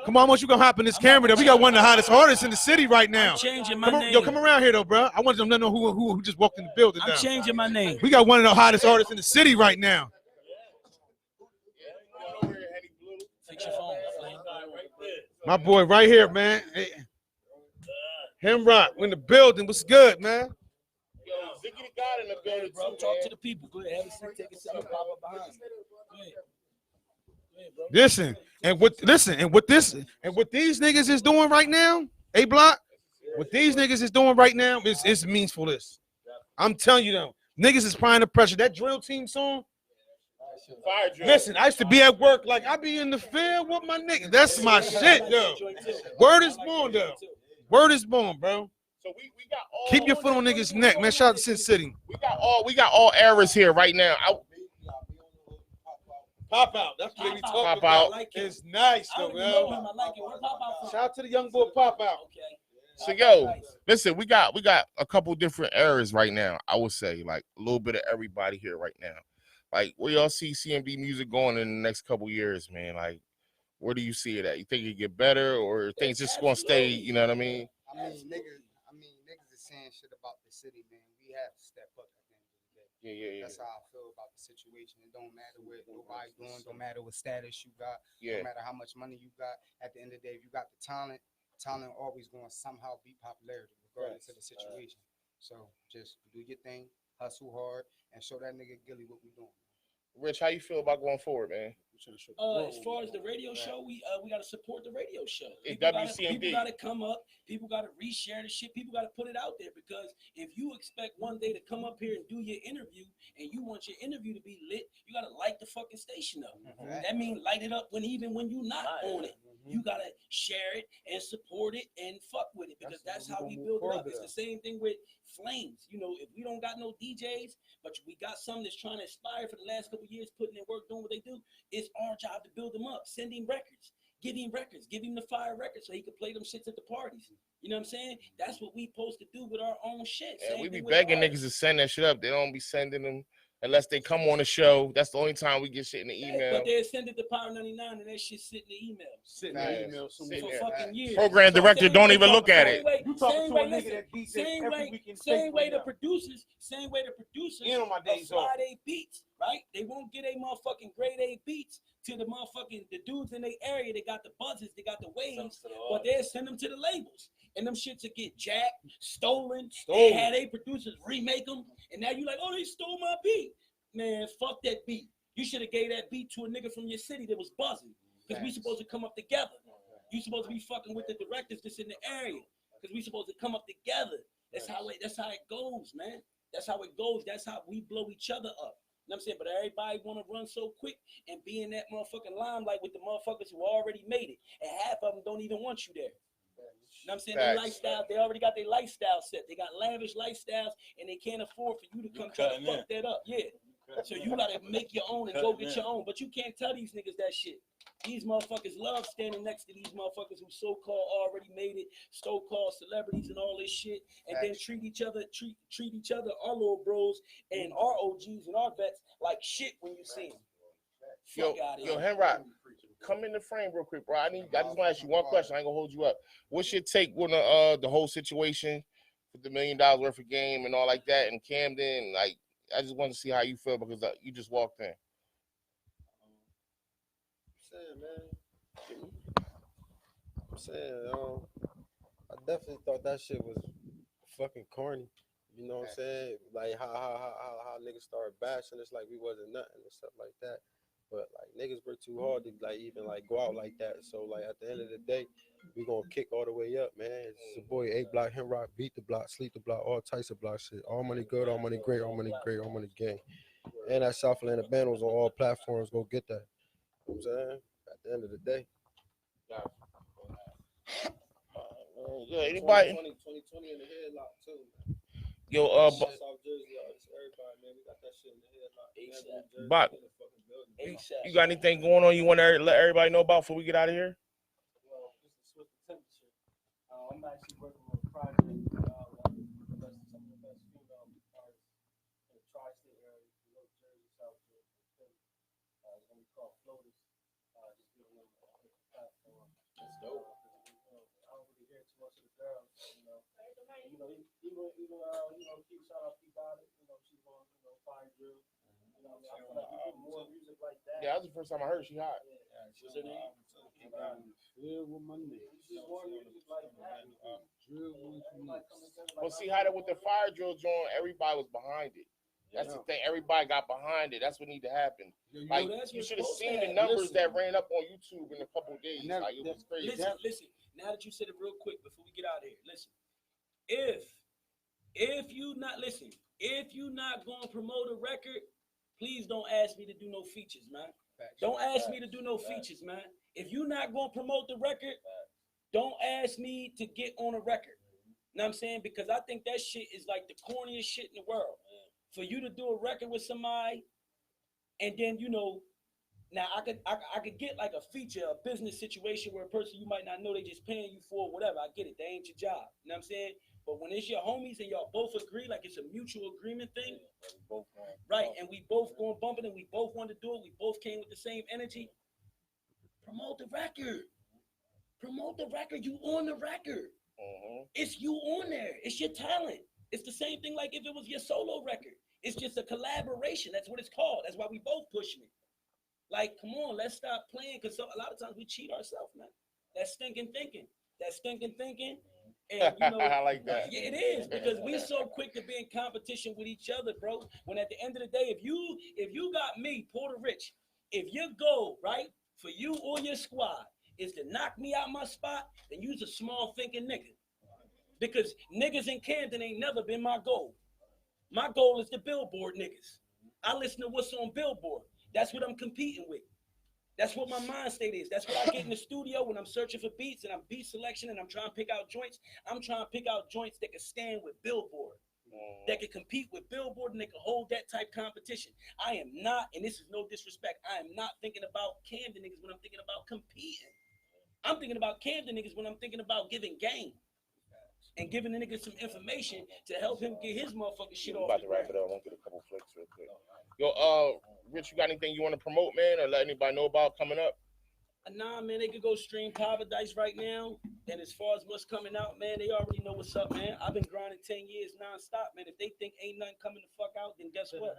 Come on, once you gonna hop in this camera though? We got one of the hottest artists in the city right now. I'm changing my name. Yo, come around here though, bro. I want them to know who just walked in the building I'm now. changing my name. We got one of the hottest artists in the city right now. Fix your phone. My boy right here, man. Hey. Him Rock in the building. What's good, man? Yo, Ziggy the God in the building Bro, too, talk man. to the people. Go ahead, have a seat, take a seat, pop up behind me. Go ahead. Go ahead, bro. Listen, and what these niggas is doing right now, A Block, what these niggas is doing right now is meaningfulness. I'm telling you though, niggas is applying the pressure. That drill team song. Fire drill. Listen, I used to be at work like I be in the field with my niggas. That's my shit though. Word is born though. Word is born, bro. So we got all. Keep your foot on niggas' neck, man. Shout out to Sin City. We got all eras here right now. Pop out. That's what we talking Pop about. out. It's nice I though, don't even know man. him. I like it. Where pop out from? Shout out to the young boy Pop out. Okay. So yo, listen, we got a couple different eras right now. I would say like a little bit of everybody here right now. Like where y'all see CMB music going in the next couple years, man? Like where do you see it at? You think it get better or things just gonna stay? You know what I mean? I mean, niggas is saying shit about the city, man. We have to step up at the end of the day. Yeah. That's how I feel about the situation. It don't matter what nobody doing, don't matter what status you got, Yeah. no matter how much money you got. At the end of the day, if you got the talent always going to somehow beat popularity, regardless of the situation. So just do your thing, hustle hard, and show that nigga Gillie what we doing. Rich, how you feel about going forward, man? As far as the radio show, we gotta support the radio show. It's People WCMD. gotta come up. People gotta reshare the shit. People gotta put it out there because if you expect one day to come up here and do your interview and you want your interview to be lit, you gotta light the fucking station up. That means light it up even when you're not on it. You gotta share it and support it and fuck with it because that's how we build it up. It's the same thing with Flames. You know, if we don't got no DJs, but we got some that's trying to aspire for the last couple of years, putting in work, doing what they do, it's our job to build them up, send him records, give him the fire records so he can play them shits at the parties. You know what I'm saying? That's what we supposed to do with our own shit. Yeah, Same we be thing with begging artists. niggas to send that shit up. They don't be sending them. unless they come on the show. That's the only time we get shit in the email. But they send it to Power 99 and that shit sit in the email. Sitting in the email For somewhere. fucking years. Program director don't even look at it. You talking to a nigga that beats Same every way, week in same way the now. producers And on my days off. Friday beats, right? They won't get a motherfucking grade A beats to the motherfucking the dudes in their area. They got the buzzes, they got the waves, but they'll send them to the labels. And them shits will get jacked, stolen. They had they producers remake them, and now you like, oh, they stole my beat. Man, fuck that beat. You should have gave that beat to a nigga from your city that was buzzing. Because we supposed to come up together. You supposed to be fucking with the directors that's in the area. Because we supposed to come up together. That's how it goes, man. That's how it goes. That's how we blow each other up. You know what I'm saying? But everybody want to run so quick and be in that motherfucking limelight with the motherfuckers who already made it. And half of them don't even want you there. You know what I'm saying? Their lifestyle, they already got their lifestyle set. They got lavish lifestyles and they can't afford for you to come try to fuck that up. Yeah. So you gotta make your own and go get your own. But you can't tell these niggas that shit. These motherfuckers love standing next to these motherfuckers who so-called already made it, so-called celebrities and all this shit, and then treat each other, our little bros and our OGs and our vets like shit when you see them. Yo, Henrock, come in the frame real quick, bro. I just want to ask you one question. I ain't gonna hold you up. What's your take on the whole situation with the $1 million worth of game and all like that in Camden? Like, I just want to see how you feel because you just walked in. I'm saying, I definitely thought that shit was fucking corny. You know what I'm saying? Like how niggas started bashing us like we wasn't nothing and stuff like that. But like niggas were too hard to like even like go out like that. So like at the end of the day, we gonna kick all the way up, man. It's your boy A Block, Henrock, beat the block, sleep the block, all types of block shit. All money good, all money great, all money great, all money gang. And that South Atlanta band was on all platforms. Go get that. You know what I'm saying? At the end of the day. Yeah, anybody? 2020 in the headlock too, man. Yo, South Jersey artists, everybody, man, we got that shit in the headlock. Bot, you got anything going on you want to let everybody know about before we get out of here? Well, just to switch the temperature, I'm actually working on a project with some of the best female artists in the tri-state area, North Jersey, South Jersey, Philly. It's going to be called Floaters. Just be on the platform. That's dope. I don't really hear too much of the girls, you know. Even keep shout out P Dottie, she's on, Fire Drill. I feel like we do more music like that. Yeah, that's the first time I heard she hot. What's her name? Drill with my name. More music like that. Drill with my name. Well, see how that with the Fire Drill joint, everybody was behind it. That's the thing. Everybody got behind it. That's what need to happen. Like you should have seen the numbers that ran up on YouTube in a couple of days. Like it was crazy. Listen. Now that you said it real quick before we get out of here, listen. If you not gonna promote a record, please don't ask me to do no features, man. Don't ask me to do no features, man. If you not gonna promote the record, don't ask me to get on a record. You know what I'm saying? Because I think that shit is like the corniest shit in the world. For you to do a record with somebody, and then now I could get like a feature, a business situation where a person you might not know, they just paying you for whatever. I get it. They ain't your job. You know what I'm saying? But when it's your homies and y'all both agree, like it's a mutual agreement thing, right? And we both going bumping and we both want to do it. We both came with the same energy. Promote the record. Promote the record. You on the record. It's you on there. It's your talent. It's the same thing like if it was your solo record. It's just a collaboration. That's what it's called. That's why we both pushing it. Like, come on, let's stop playing, because a lot of times we cheat ourselves, man. That's stinking thinking. And I like that. Yeah, it is, because we so quick to be in competition with each other, bro. When at the end of the day, if you got me, Porter Rich, if your goal, right, for you or your squad is to knock me out my spot, then you's a small thinking nigga. Because niggas in Camden ain't never been my goal. My goal is the Billboard niggas. I listen to what's on Billboard. That's what I'm competing with. That's what my mind state is. That's what I get in the studio when I'm searching for beats and I'm beat selection and I'm trying to pick out joints. I'm trying to pick out joints that can stand with Billboard, that can compete with Billboard, and they can hold that type competition. I am not, and this is no disrespect, I am not thinking about Camden niggas when I'm thinking about competing. I'm thinking about Camden niggas when I'm thinking about giving game and giving the niggas some information to help him get his motherfucking shit off. About to wrap it up. I'm gonna get a couple flicks real quick. Yo, Yo, Rich, you got anything you want to promote, man, or let anybody know about coming up? Nah, man, they could go stream Paradise right now. And as far as what's coming out, man, they already know what's up, man. I've been grinding 10 years nonstop, man. If they think ain't nothing coming the fuck out, then guess what?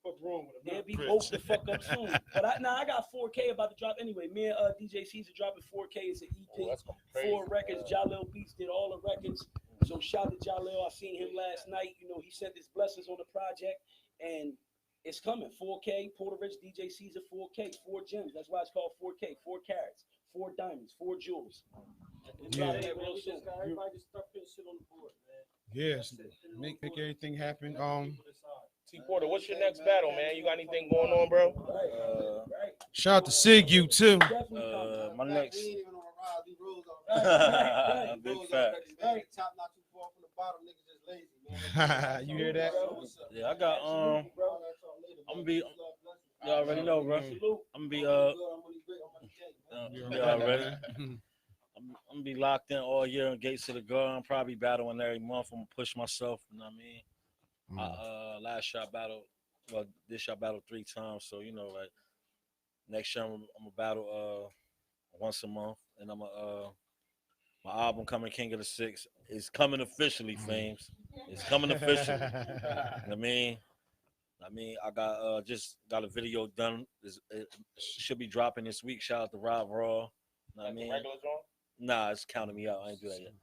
What's wrong with They'll it? be woke the fuck up soon. But I got 4K about to drop anyway. Me and DJ Caesar dropping 4K. It's an EP. That's gonna be crazy. 4 records. Jalil Beats did all the records. So shout to Jalil. I seen him last night. You know, he sent his blessings on the project. And it's coming. 4K, Puerto Rich, DJ Caesar, 4K, 4 gems. That's why it's called 4K. 4 carats, 4 diamonds, 4 jewels. Yeah. Everybody just start putting shit on the board, man. Yes, make everything happen. T Porter, what's your next battle, man? You got anything going on, bro? Shout out to Sig you too. My next. Right. Big fact. You hear that? Yeah, I got I'm gonna be. You already know, bro. I'm gonna be you already. I'm gonna be locked in all year on Gates of the Girl. I'm probably battling every month. I'm gonna push myself. You know what I mean? Last year I battled. Well, this year I battled 3 times. So you know, like next year I'm gonna battle once a month, and I'm my album coming King of the Six is coming officially, Fames. It's coming officially. You know what I mean, I got just got a video done. It should be dropping this week. Shout out to Rob Raw. You know what I mean? Nah, it's counting me out. I ain't do that yet.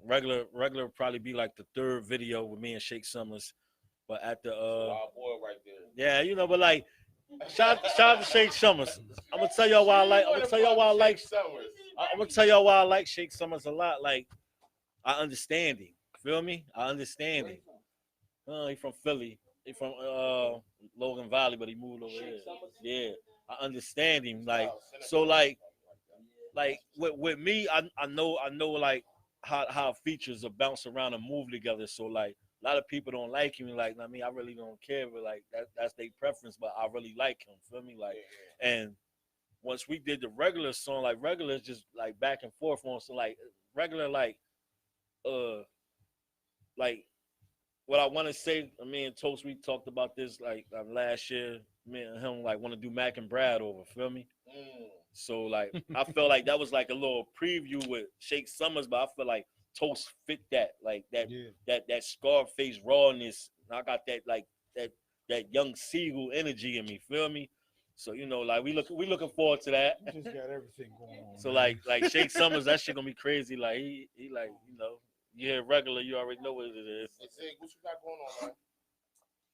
Regular probably be like the 3rd video with me and Shake Summers. But at the Wild boy right there. yeah, you know, but like shout out to Shake Summers. I'm gonna tell y'all why I like Shake Summers a lot. Like I understand him. Feel me? I understand him. He from Philly. He from Logan Valley, but he moved over here. Yeah. I understand him. Like so like with me, I know like how features are bounce around and move together. So like a lot of people don't like him. Like I mean, I really don't care, but like that's their preference. But I really like him. Feel me? Like, and once we did the regular song, like regular is just like back and forth on. So like regular, like what I want to say. Me and Toast, we talked about this like last year. Me and him like want to do Mac and Brad over. Feel me? So like I felt like that was like a little preview with Shake Summers, but I feel like Toast fit that like that Scarface rawness. I got that like that young Seagull energy in me. Feel me? So you know, like we looking forward to that. You just got everything going on. So like Shake Summers, that shit gonna be crazy. Like he like you know, you hear regular, you already know what it is. Hey, Sig, what you got going on, man?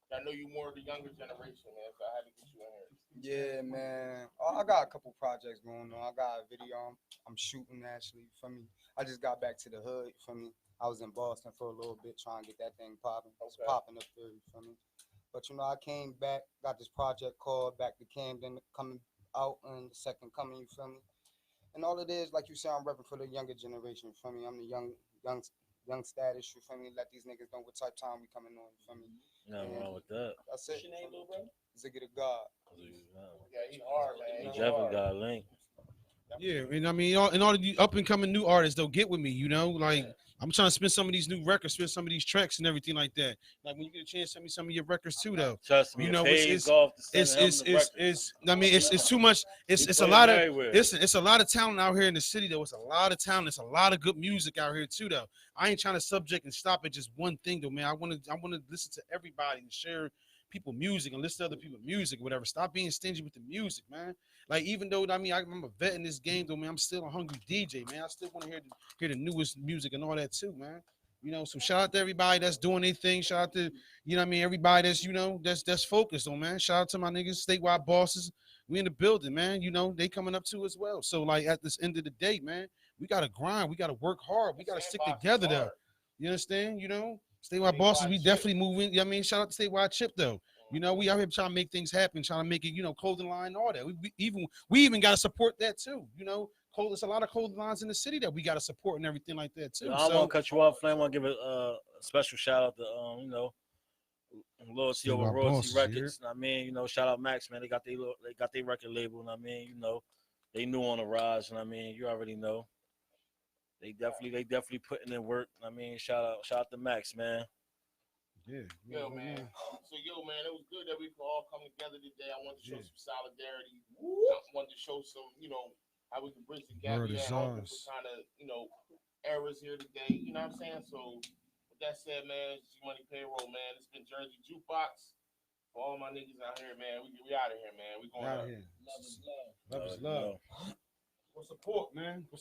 I know you more of the younger generation, man. So I had to get you in here. Yeah, man. I got a couple projects going on. I got a video I'm shooting actually for me. I just got back to the hood for me. I was in Boston for a little bit trying to get that thing popping. It's popping up there for me. But you know, I came back, got this project called Back to Camden coming out in the second coming, you feel me? And all it is, like you said, I'm repping for the younger generation, you feel me? I'm the young status, you feel me? Let these niggas know what type of time we coming on, you feel me? Nothing wrong with that. That's it. What's your name, little brother? Ziggy the God. Yeah, he hard, man. He definitely got a link. Yeah, and I mean, and all the up and coming new artists, they'll get with me, you know. Like I'm trying to spin some of these new records, spin some of these tracks and everything like that. Like when you get a chance, send me some of your records too, though. Trust me, You know, it's I mean, it's too much. It's a lot of it's a lot of talent out here in the city, though. It's a lot of talent. It's a lot of good music out here too, though. I ain't trying to subject and stop at just one thing, though, man. I want to listen to everybody and share people music and listen to other people music, whatever. Stop being stingy with the music, man. Like even though I mean I'm a vet in this game, though, man, I'm still a hungry DJ, man. I still want to hear the newest music and all that too, man. You know, so shout out to everybody that's doing their thing. Shout out to, you know what I mean, everybody that's, you know, that's focused on, man. Shout out to my niggas, statewide bosses. We in the building, man. You know, they coming up too as well. So like at this end of the day, man, we gotta grind. We gotta work hard. We gotta stick together though. You understand? You know, statewide bosses, we definitely moving. You know what I mean? Shout out to statewide Chip though. You know, we out here trying to make things happen, trying to make it, you know, clothing line, all that. We even got to support that too. You know, there's a lot of clothing lines in the city that we got to support and everything like that too. I don't want to cut you off, Flame. I want to give a special shout out to, you know, Loyalty Over Royalty Records. I mean, you know, shout out Max, man. They got their record label. And I mean, you know, they new on the rise. And I mean, you already know. They definitely putting in work. I mean, shout out to Max, man. Yeah. Yo, man. So, man, it was good that we could all come together today. I wanted to show some solidarity. I wanted to show some, how we can bridge the gap. Word We is had all ours. different kind of, errors here today. You know what I'm saying? So, with that said, man, it's Gmoneypayroll, man. It's been Jersey Jukebox. For all my niggas out here, man, we out of here, man. We going Out up. here. Love is love. Love is love. For support, man. For